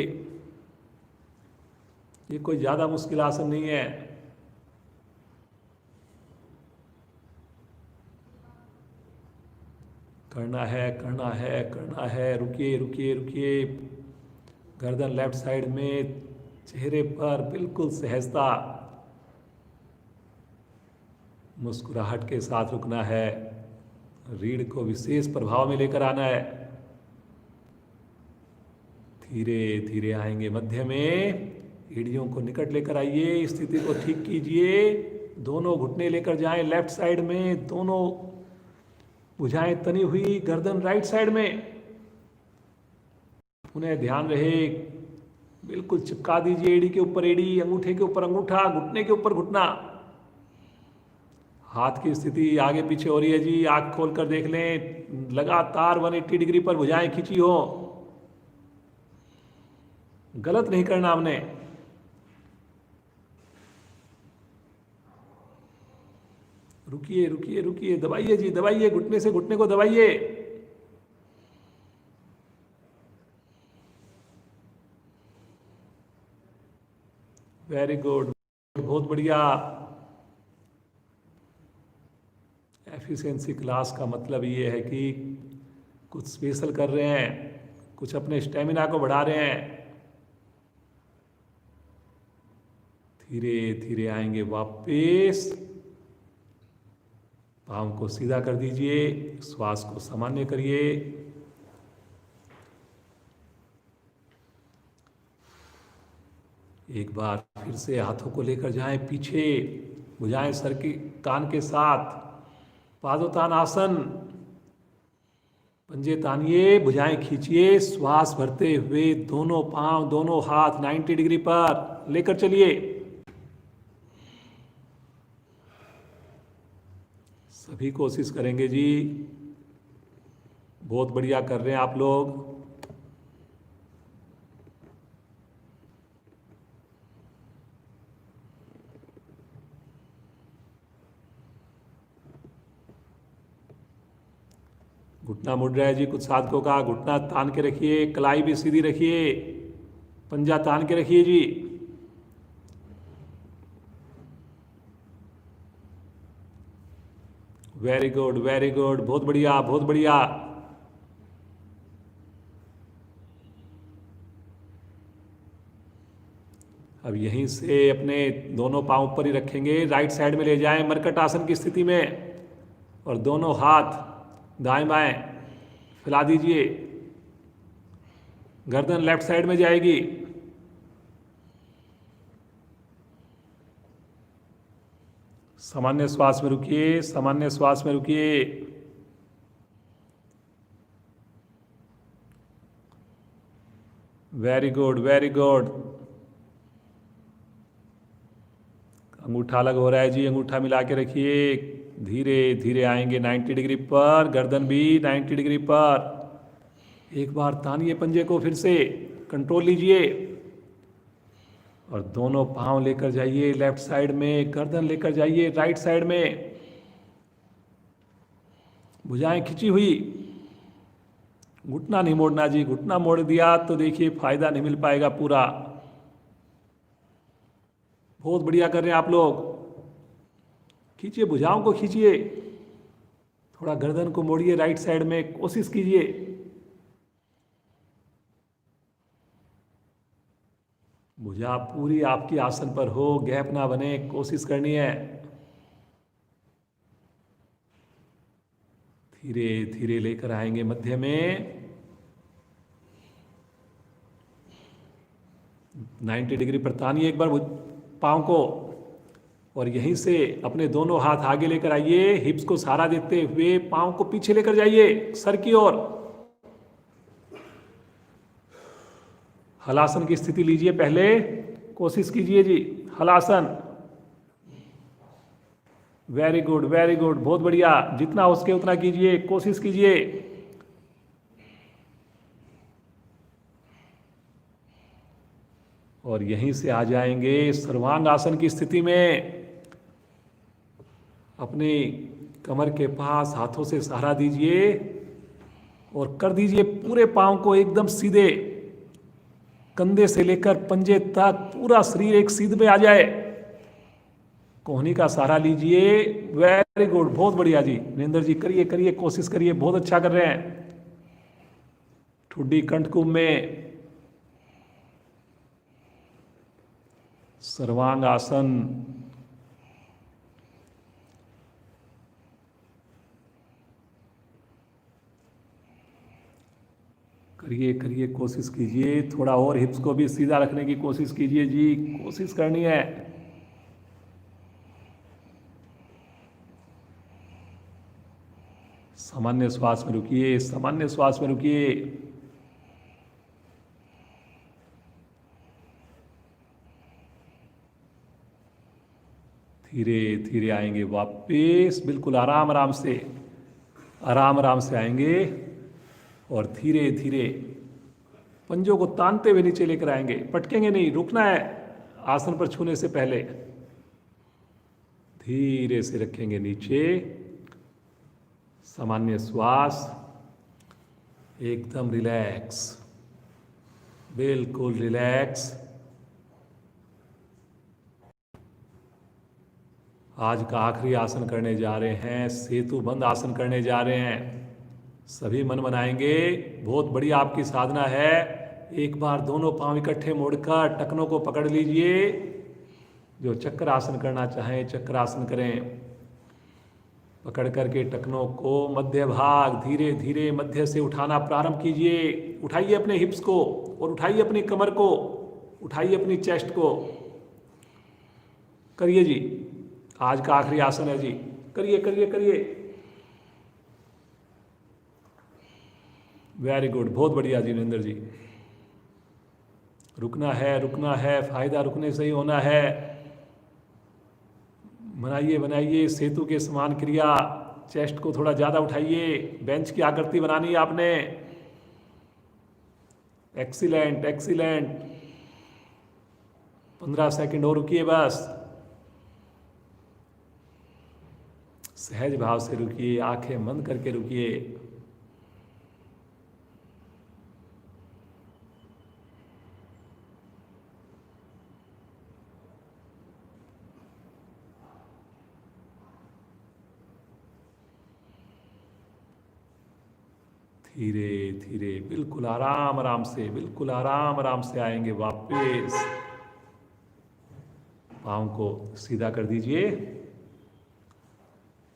ये कोई ज्यादा मुश्किल आसन नहीं है। करना है, करना है, करना है। रुकिए रुकिए रुकिए। गर्दन लेफ्ट साइड में, चेहरे पर बिल्कुल सहजता। मुस्कुराहट के साथ रुकना है। रीढ़ को विशेष प्रभाव में लेकर आना है। धीरे धीरे आएंगे मध्य में। एड़ियों को निकट लेकर आइए, स्थिति को ठीक कीजिए। दोनों घुटने लेकर जाएं लेफ्ट साइड में, दोनों भुजाएं तनी हुई, गर्दन राइट साइड में। उन्हें ध्यान रहे, बिल्कुल चिपका दीजिए एड़ी के ऊपर एड़ी, अंगूठे के ऊपर अंगूठा, घुटने के ऊपर घुटना। हाथ की स्थिति आगे पीछे हो रही है जी, आंख खोल कर देख लें। लगातार 180 डिग्री पर भुजाएं खींची हो। गलत नहीं करना हमने। रुकिए रुकिए रुकिए, दबाइए जी, दबाइए, घुटने से घुटने को दबाइए। वेरी गुड, बहुत बढ़िया। एफिशिएंसी क्लास का मतलब ये है कि कुछ स्पेशल कर रहे हैं, कुछ अपने स्टेमिना को बढ़ा रहे हैं। धीरे धीरे आएंगे वापस। पाँव को सीधा कर दीजिए, श्वास को सामान्य करिए। एक बार फिर से हाथों को लेकर जाएं पीछे, भुजाएं सर के कान के साथ। पादोत्तान आसन। पंजे तानिए, भुजाएं खींचिए, श्वास भरते हुए दोनों पांव, दोनों हाथ 90 डिग्री पर लेकर चलिए। सभी कोशिश करेंगे जी। बहुत बढ़िया कर रहे हैं आप लोग। घुटना मुड़ रहा है जी कुछ साधकों का। घुटना तान के रखिए, कलाई भी सीधी रखिए, पंजा तान के रखिए जी। वेरी गुड, वेरी गुड, बहुत बढ़िया, बहुत बढ़िया। अब यहीं से अपने दोनों पांव ऊपर ही रखेंगे, राइट साइड में ले जाएं मरकट आसन की स्थिति में, और दोनों हाथ दाएं बाएं फैला दीजिए। गर्दन लेफ्ट साइड में जाएगी। सामान्य श्वास में रुकिए, सामान्य श्वास में रुकिए। Very good, very good. अंगूठा अलग हो रहा है जी, अंगूठा मिला के रखिए। धीरे धीरे आएंगे 90 डिग्री पर, गर्दन भी 90 डिग्री पर। एक बार तानिए पंजे को, फिर से कंट्रोल लीजिए, और दोनों पांव लेकर जाइए लेफ्ट साइड में, गर्दन लेकर जाइए राइट साइड में। भुजाएं खिंची हुई, घुटना नहीं मोड़ना जी। घुटना मोड़ दिया तो देखिए फायदा नहीं मिल पाएगा पूरा। बहुत बढ़िया कर रहे हैं आप लोग। खींचिए, भुजाओं को खींचिए, थोड़ा गर्दन को मोड़िए राइट साइड में, कोशिश कीजिए। भुजा पूरी आपकी आसन पर हो, गैप ना बने, कोशिश करनी है। धीरे धीरे लेकर आएंगे मध्य में। 90 डिग्री पर तानिए एक बार पाँव को, और यहीं से अपने दोनों हाथ आगे लेकर आइए, हिप्स को सहारा देते हुए पाँव को पीछे लेकर जाइए सर की ओर। हलासन की स्थिति लीजिए, पहले कोशिश कीजिए जी, हलासन। वेरी गुड, वेरी गुड, बहुत बढ़िया, जितना हो सके उतना कीजिए, कोशिश कीजिए। और यहीं से आ जाएंगे सर्वांग आसन की स्थिति में। अपने कमर के पास हाथों से सहारा दीजिए और कर दीजिए पूरे पांव को एकदम सीधे, कंधे से लेकर पंजे तक पूरा शरीर एक सीध में आ जाए। कोहनी का सहारा लीजिए। वेरी गुड, बहुत बढ़िया जी नरेंद्र जी, करिए करिए, कोशिश करिए, बहुत अच्छा कर रहे हैं। ठुड्डी कंठकुंभ में सर्वांग आसन। करिए करिए, कोशिश कीजिए, थोड़ा और हिप्स को भी सीधा रखने की कोशिश कीजिए जी, कोशिश करनी है। सामान्य श्वास में रुकिए, सामान्य श्वास में रुकिए। धीरे धीरे आएंगे वापस, बिल्कुल आराम आराम से, आराम आराम से आएंगे और धीरे धीरे पंजों को तानते हुए नीचे लेकर आएंगे। पटकेंगे नहीं, रुकना है आसन पर छूने से पहले। धीरे से रखेंगे नीचे, सामान्य श्वास, एकदम रिलैक्स, बिल्कुल रिलैक्स। आज का आखिरी आसन करने जा रहे हैं, सेतु बंद आसन करने जा रहे हैं। सभी मन बनाएंगे, बहुत बड़ी आपकी साधना है। एक बार दोनों पांव इकट्ठे मोड़कर टखनों को पकड़ लीजिए। जो चक्र आसन करना चाहें चक्र आसन करें। पकड़ करके टखनों को मध्य भाग धीरे धीरे मध्य से उठाना प्रारंभ कीजिए। उठाइए अपने हिप्स को और उठाइए अपनी कमर को, उठाइए अपनी चेस्ट को। करिए जी, आज का आखिरी आसन है जी, करिए करिए करिए। वेरी गुड, बहुत बढ़िया जी नरेंद्र जी। रुकना है, रुकना है, फायदा रुकने से ही होना है। बनाइए बनाइए सेतु के समान क्रिया। चेस्ट को थोड़ा ज़्यादा उठाइए, बेंच की आकृति बनानी है आपने। Excellent excellent. 15 सेकंड और रुकिए बस। सहज भाव से रुकिए, आंखें बंद करके रुकिए। धीरे धीरे बिल्कुल आराम आराम से, बिल्कुल आराम आराम से आएंगे वापस। पाँव को सीधा कर दीजिए,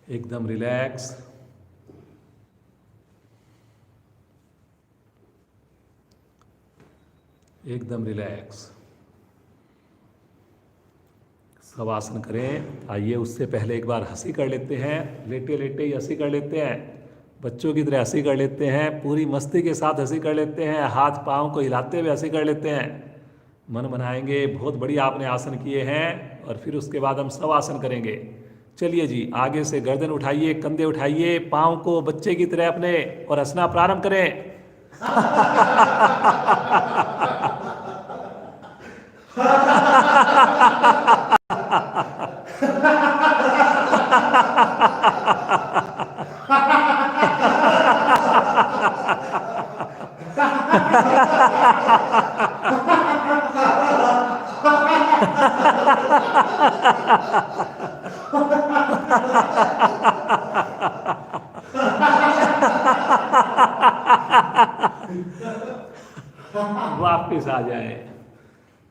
एकदम रिलैक्स। एकदम रिलैक्स। सब आसन करें। आइए उससे पहले एक बार हंसी कर लेते हैं, लेटे लेटे ही हंसी कर लेते हैं। बच्चों की तरह हंसी कर लेते हैं, पूरी मस्ती के साथ हंसी कर लेते हैं। हाथ पाँव को हिलाते हुए हंसी कर लेते हैं। मन बनाएंगे, बहुत बढ़िया आपने आसन किए हैं। और फिर उसके बाद हम सब आसन करेंगे। चलिए जी, आगे से गर्दन उठाइए, कंधे उठाइए, पाँव को बच्चे की तरह अपने, और हंसना प्रारंभ करें। वापिस आ जाए।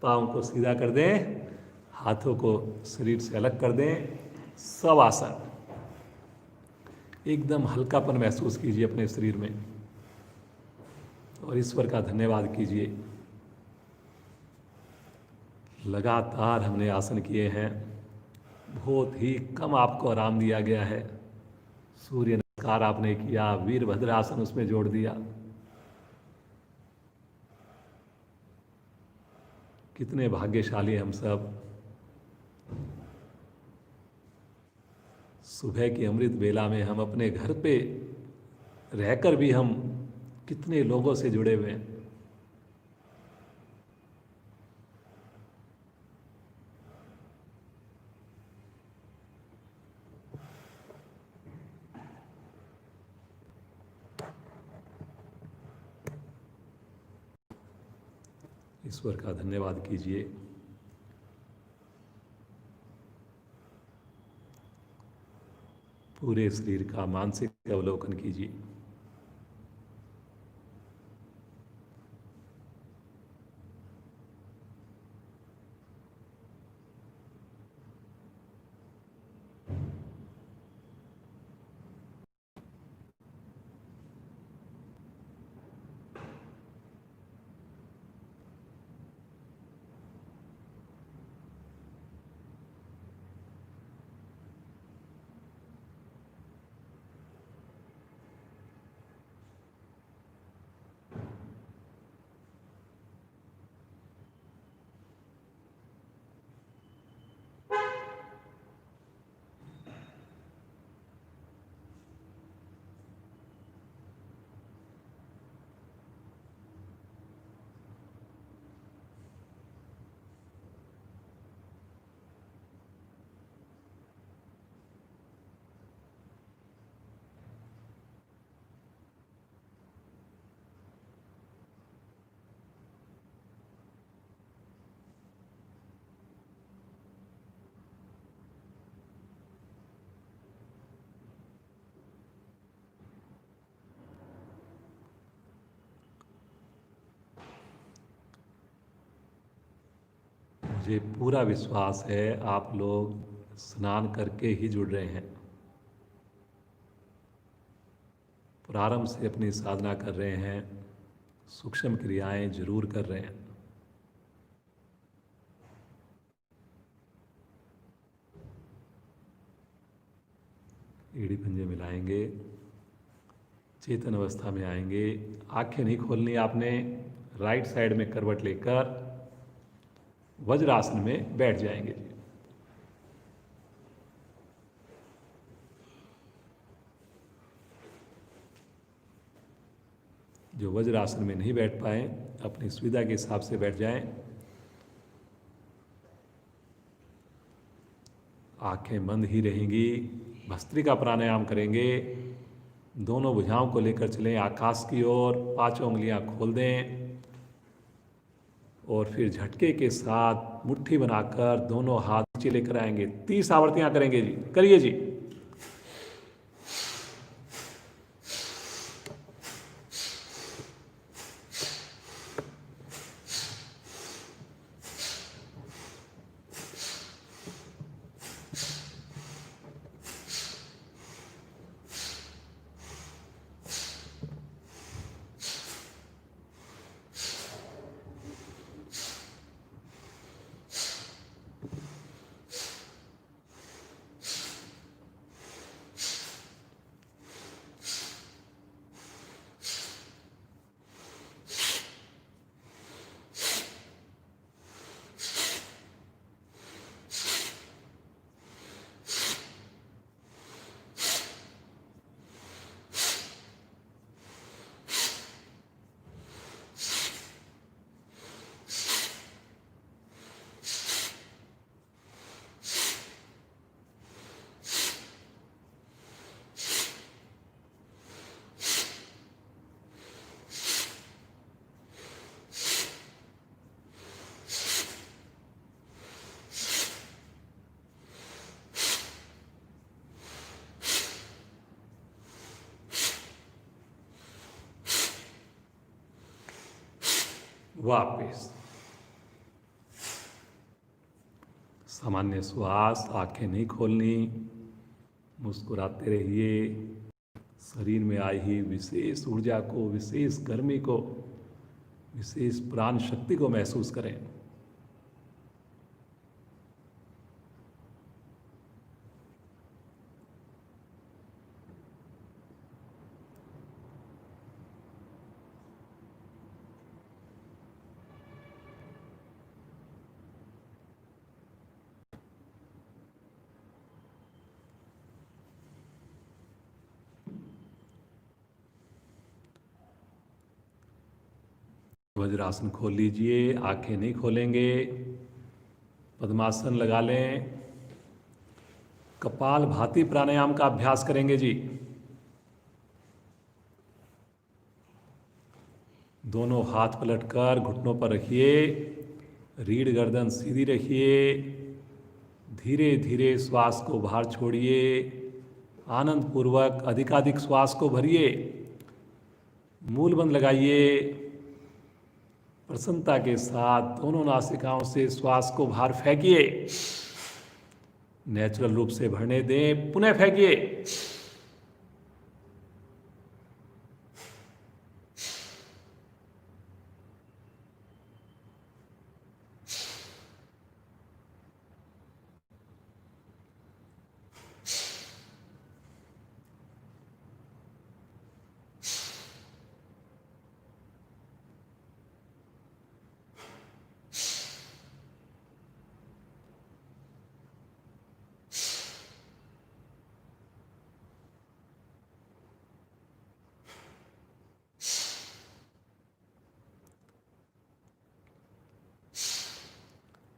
पाँव को सीधा कर दें, हाथों को शरीर से अलग कर दें। शवासन, एकदम हल्कापन महसूस कीजिए अपने शरीर में और ईश्वर का धन्यवाद कीजिए। लगातार हमने आसन किए हैं, बहुत ही कम आपको आराम दिया गया है। सूर्य नमस्कार आपने किया, वीरभद्र आसन उसमें जोड़ दिया। कितने भाग्यशाली हम सब। सुबह की अमृत बेला में हम अपने घर पे रहकर भी हम कितने लोगों से जुड़े हुए हैं। ईश्वर का धन्यवाद कीजिए। पूरे शरीर का मानसिक अवलोकन कीजिए। मुझे पूरा विश्वास है आप लोग स्नान करके ही जुड़ रहे हैं, प्रारंभ से अपनी साधना कर रहे हैं, सूक्ष्म क्रियाएं जरूर कर रहे हैं। एड़ी पंजे मिलाएंगे, चेतन अवस्था में आएंगे। आंखें नहीं खोलनी आपने, राइट साइड में करवट लेकर वज्रासन में बैठ जाएंगे। जो वज्रासन में नहीं बैठ पाए अपनी सुविधा के हिसाब से बैठ जाएं। आंखें बंद ही रहेंगी। भस्त्रिका प्राणायाम करेंगे। दोनों भुजाओं को लेकर चलें आकाश की ओर, पांचों उंगलियां खोल दें और फिर झटके के साथ मुट्ठी बनाकर दोनों हाथ नीचे लेकर आएंगे। 30 आवर्तियां करेंगे जी, करिए जी। वापिस सामान्य श्वास, आंखें नहीं खोलनी, मुस्कुराते रहिए। शरीर में आई हुई विशेष ऊर्जा को, विशेष गर्मी को, विशेष प्राण शक्ति को महसूस करें। वज्रासन खोल लीजिए, आंखें नहीं खोलेंगे। पद्मासन लगा लें। कपाल भाती प्राणायाम का अभ्यास करेंगे जी। दोनों हाथ पलटकर घुटनों पर रखिए, रीढ़ गर्दन सीधी रखिए। धीरे धीरे श्वास को बाहर छोड़िए। आनंद पूर्वक अधिकाधिक श्वास को भरिए। मूल बंद लगाइए। प्रसन्नता के साथ दोनों नासिकाओं से श्वास को बाहर फेंकिए। नेचुरल रूप से भरने दें, पुनः फेंकिए।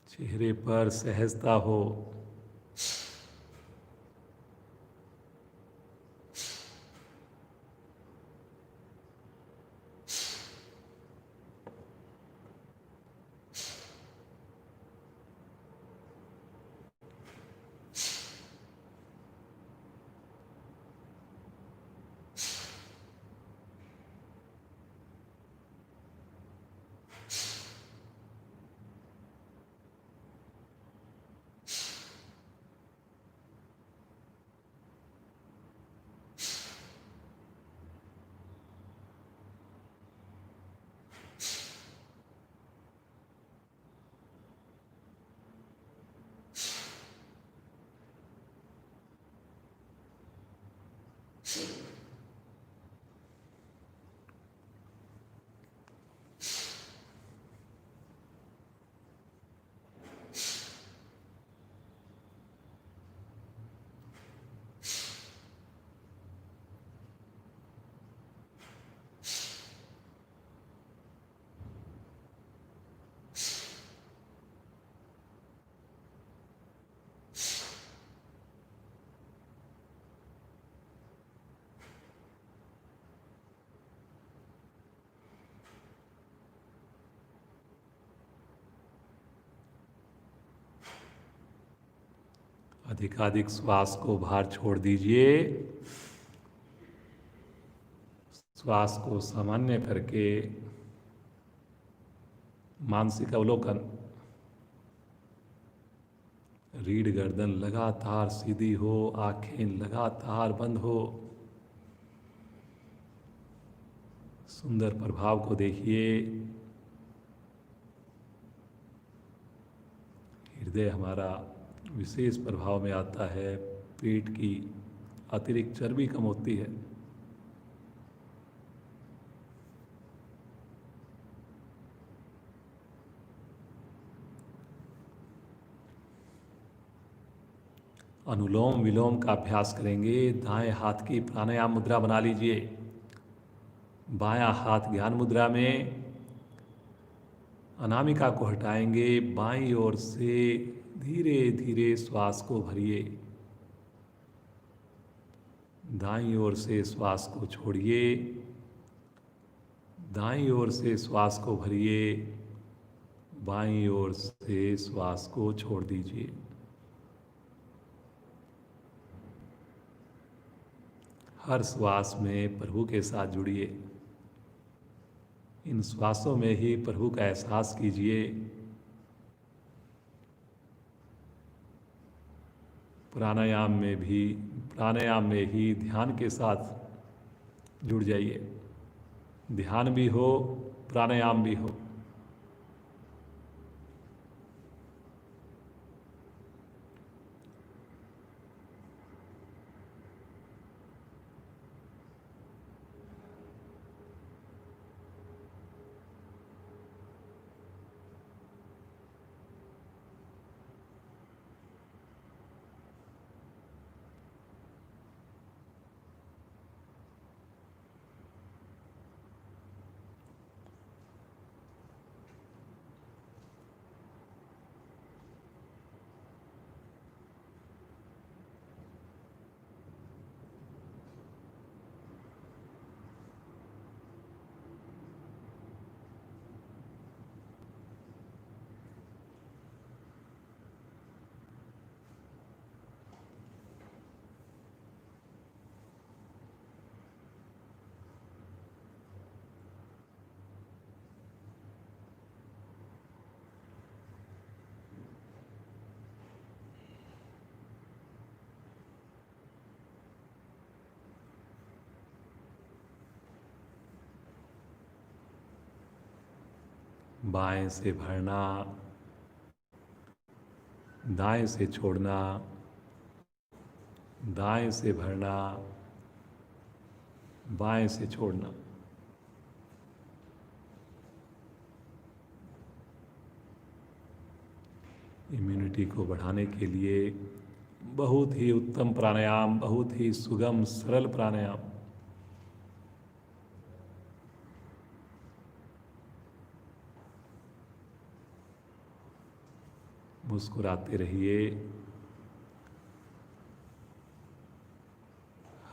चेहरे पर सहजता हो। अधिकाधिक श्वास को बाहर छोड़ दीजिए। श्वास को सामान्य करके मानसिक अवलोकन। रीढ़ गर्दन लगातार सीधी हो, आंखें लगातार बंद हो। सुंदर प्रभाव को देखिए। हृदय हमारा विशेष प्रभाव में आता है। पेट की अतिरिक्त चर्बी कम होती है। अनुलोम विलोम का अभ्यास करेंगे। दाएं हाथ की प्राणायाम मुद्रा बना लीजिए। बायां हाथ ज्ञान मुद्रा में। अनामिका को हटाएंगे। बाईं ओर से धीरे धीरे श्वास को भरिए। दाईं ओर से श्वास को छोड़िए। दाईं ओर से श्वास को भरिए। बाईं ओर से श्वास को छोड़ दीजिए। हर श्वास में प्रभु के साथ जुड़िए। इन श्वासों में ही प्रभु का एहसास कीजिए। प्राणायाम में ही ध्यान के साथ जुड़ जाइए। ध्यान भी हो, प्राणायाम भी हो। बाएं से भरना, दाएं से छोड़ना, दाएं से भरना, बाएं से छोड़ना। इम्यूनिटी को बढ़ाने के लिए बहुत ही उत्तम प्राणायाम, बहुत ही सुगम सरल प्राणायाम। मुस्कुराते रहिए।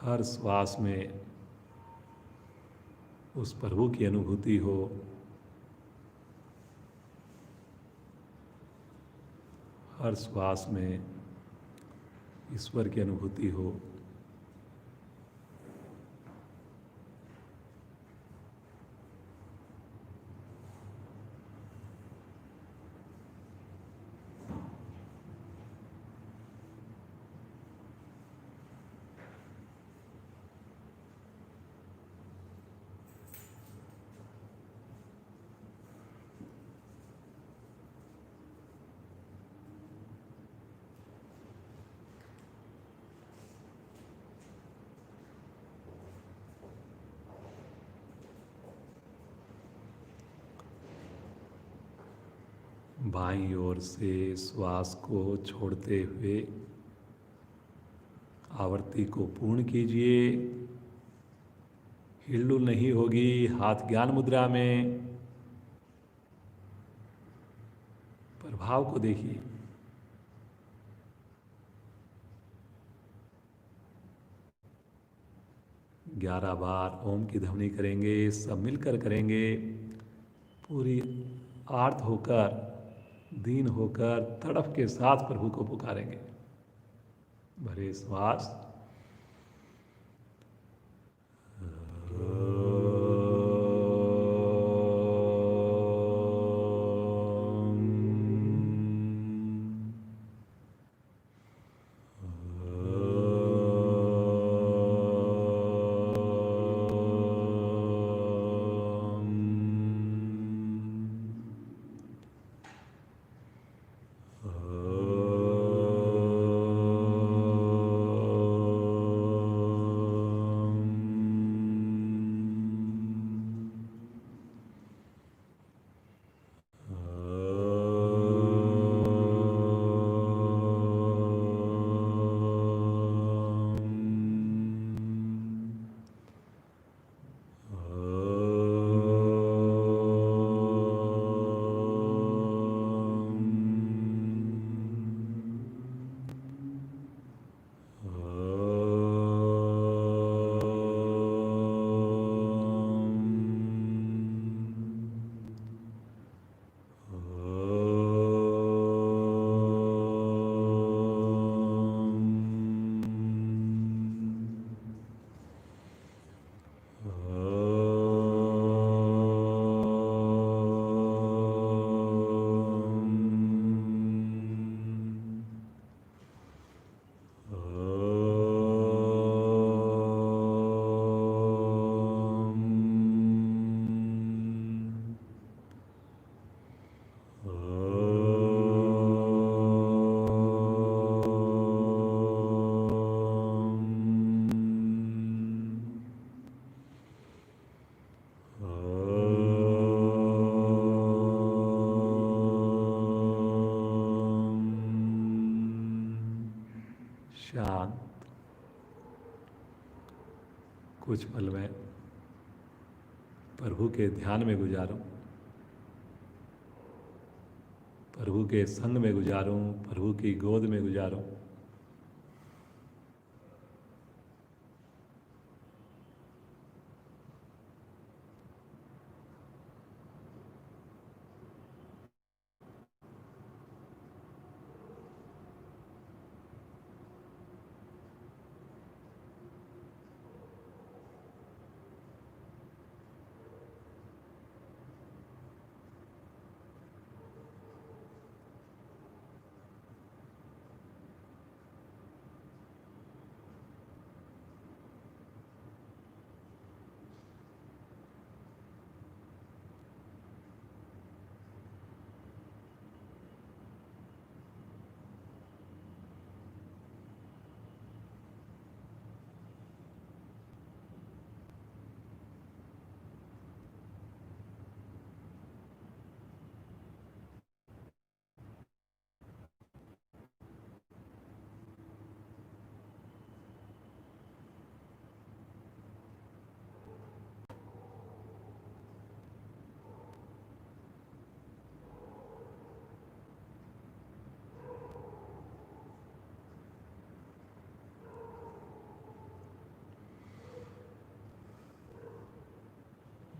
हर श्वास में उस प्रभु की अनुभूति हो। हर श्वास में ईश्वर की अनुभूति हो। बाईं ओर से श्वास को छोड़ते हुए आवर्ती को पूर्ण कीजिए। हिलडुल नहीं होगी। हाथ ज्ञान मुद्रा में। प्रभाव को देखिए। ग्यारह बार ओम की ध्वनि करेंगे, सब मिलकर करेंगे। पूरी आर्त होकर, दीन होकर, तड़फ के साथ प्रभु को पुकारेंगे। भरे श्वास। शांत। कुछ पल में प्रभु के ध्यान में गुजारूं, प्रभु के संग में गुजारूं, प्रभु की गोद में गुजारूं।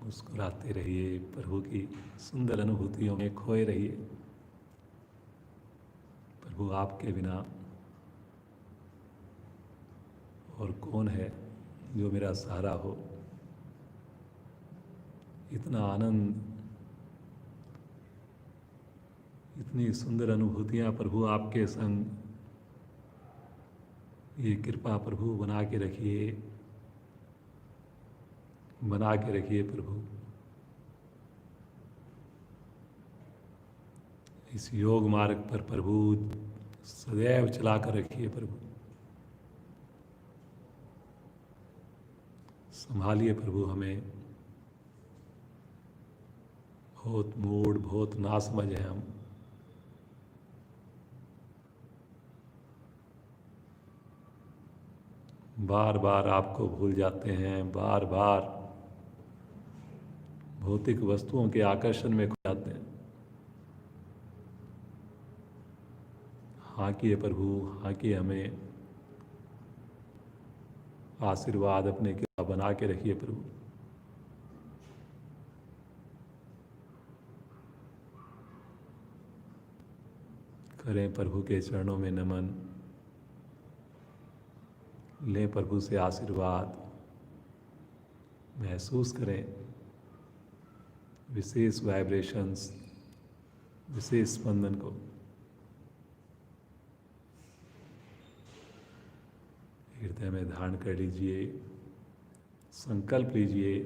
मुस्कुराते रहिए, प्रभु की सुंदर अनुभूतियों में खोए रहिए। प्रभु आपके बिना और कौन है जो मेरा सहारा हो। इतना आनंद, इतनी सुंदर अनुभूतियाँ प्रभु आपके संग। ये कृपा प्रभु बना के रखिए, बना के रखिए प्रभु। इस योग मार्ग पर प्रभु सदैव चला कर रखिए प्रभु। संभालिए प्रभु हमें। बहुत मूड, बहुत नासमझ है हम। बार बार आपको भूल जाते हैं, बार बार भौतिक वस्तुओं के आकर्षण में खो जाते हैं। हाँकिए प्रभु, हाँकिए हमें। आशीर्वाद अपने कृपा बना के रखिए प्रभु। करें प्रभु के चरणों में नमन, लें प्रभु से आशीर्वाद, महसूस करें विशेष वाइब्रेशंस, विशेष स्पंदन को। हृदय में धारण कर लीजिए। संकल्प लीजिए,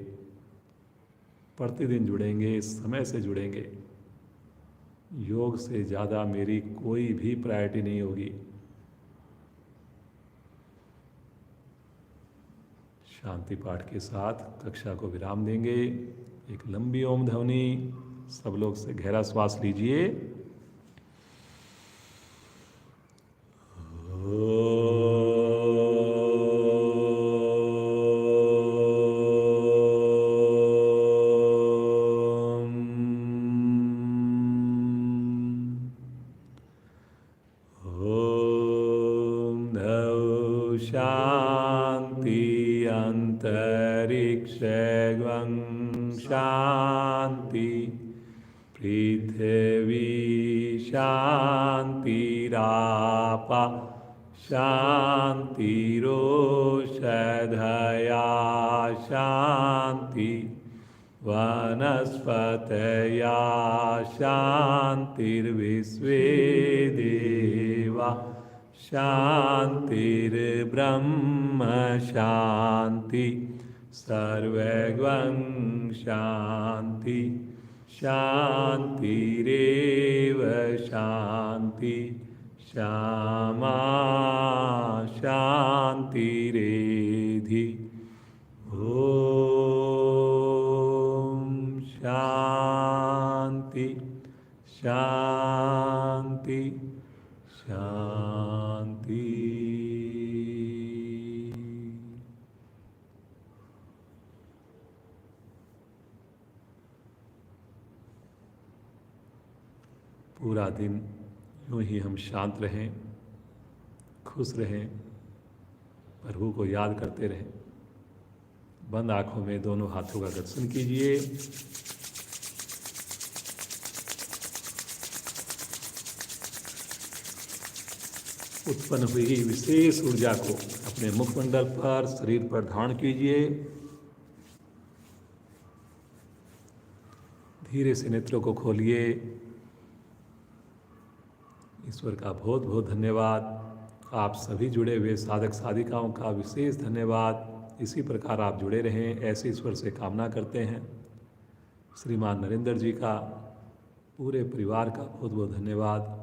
प्रतिदिन जुड़ेंगे, समय से जुड़ेंगे। योग से ज़्यादा मेरी कोई भी प्रायोरिटी नहीं होगी। शांति पाठ के साथ कक्षा को विराम देंगे। एक लंबी ओम ध्वनि, सब लोग से गहरा श्वास लीजिए। शांति, पृथ्वी शांतिरापा शांतिरोषधया शांति, वनस्पतया शांतिर्विश्वे देवा शांतिर्ब्रह्म शांति, सर्वगं शांति, शांतिरेव शांति, श्यामा शांतिरेधि। ओम शांति शांति शांति। पूरा दिन यूं ही हम शांत रहें, खुश रहें, प्रभु को याद करते रहें। बंद आंखों में दोनों हाथों का दर्शन कीजिए। उत्पन्न हुई विशेष ऊर्जा को अपने मुखमंडल पर, शरीर पर धारण कीजिए। धीरे से नेत्रों को खोलिए। ईश्वर का बहुत बहुत धन्यवाद। आप सभी जुड़े हुए साधक साधिकाओं का विशेष धन्यवाद। इसी प्रकार आप जुड़े रहें, ऐसे ईश्वर से कामना करते हैं। श्रीमान नरेंद्र जी का, पूरे परिवार का बहुत बहुत धन्यवाद।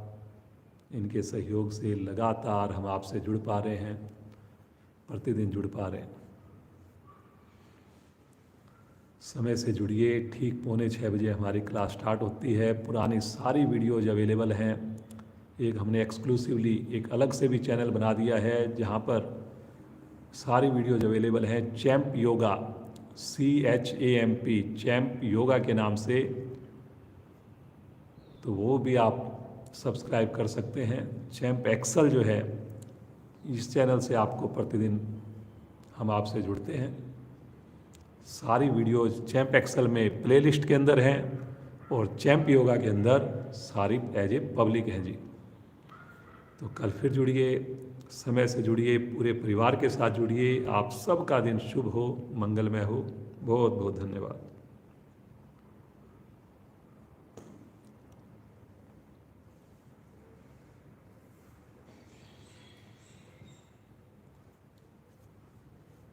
इनके सहयोग से लगातार हम आपसे जुड़ पा रहे हैं, प्रतिदिन जुड़ पा रहे हैं। समय से जुड़िए। ठीक 5:45 हमारी क्लास स्टार्ट होती है। पुरानी सारी वीडियोज अवेलेबल हैं। एक हमने एक्सक्लूसिवली एक अलग से भी चैनल बना दिया है जहाँ पर सारी वीडियोज अवेलेबल हैं। Champ yoga, CHAMP, champ yoga के नाम से, तो वो भी आप सब्सक्राइब कर सकते हैं। चैम्प एक्सल जो है, इस चैनल से आपको प्रतिदिन हम आपसे जुड़ते हैं। सारी वीडियोज चैम्प एक्सल में प्लेलिस्ट के अंदर हैं और चैम्प योगा के अंदर सारी एज ए पब्लिक हैं जी। तो कल फिर जुड़िए, समय से जुड़िए, पूरे परिवार के साथ जुड़िए। आप सबका दिन शुभ हो, मंगलमय हो। बहुत बहुत धन्यवाद।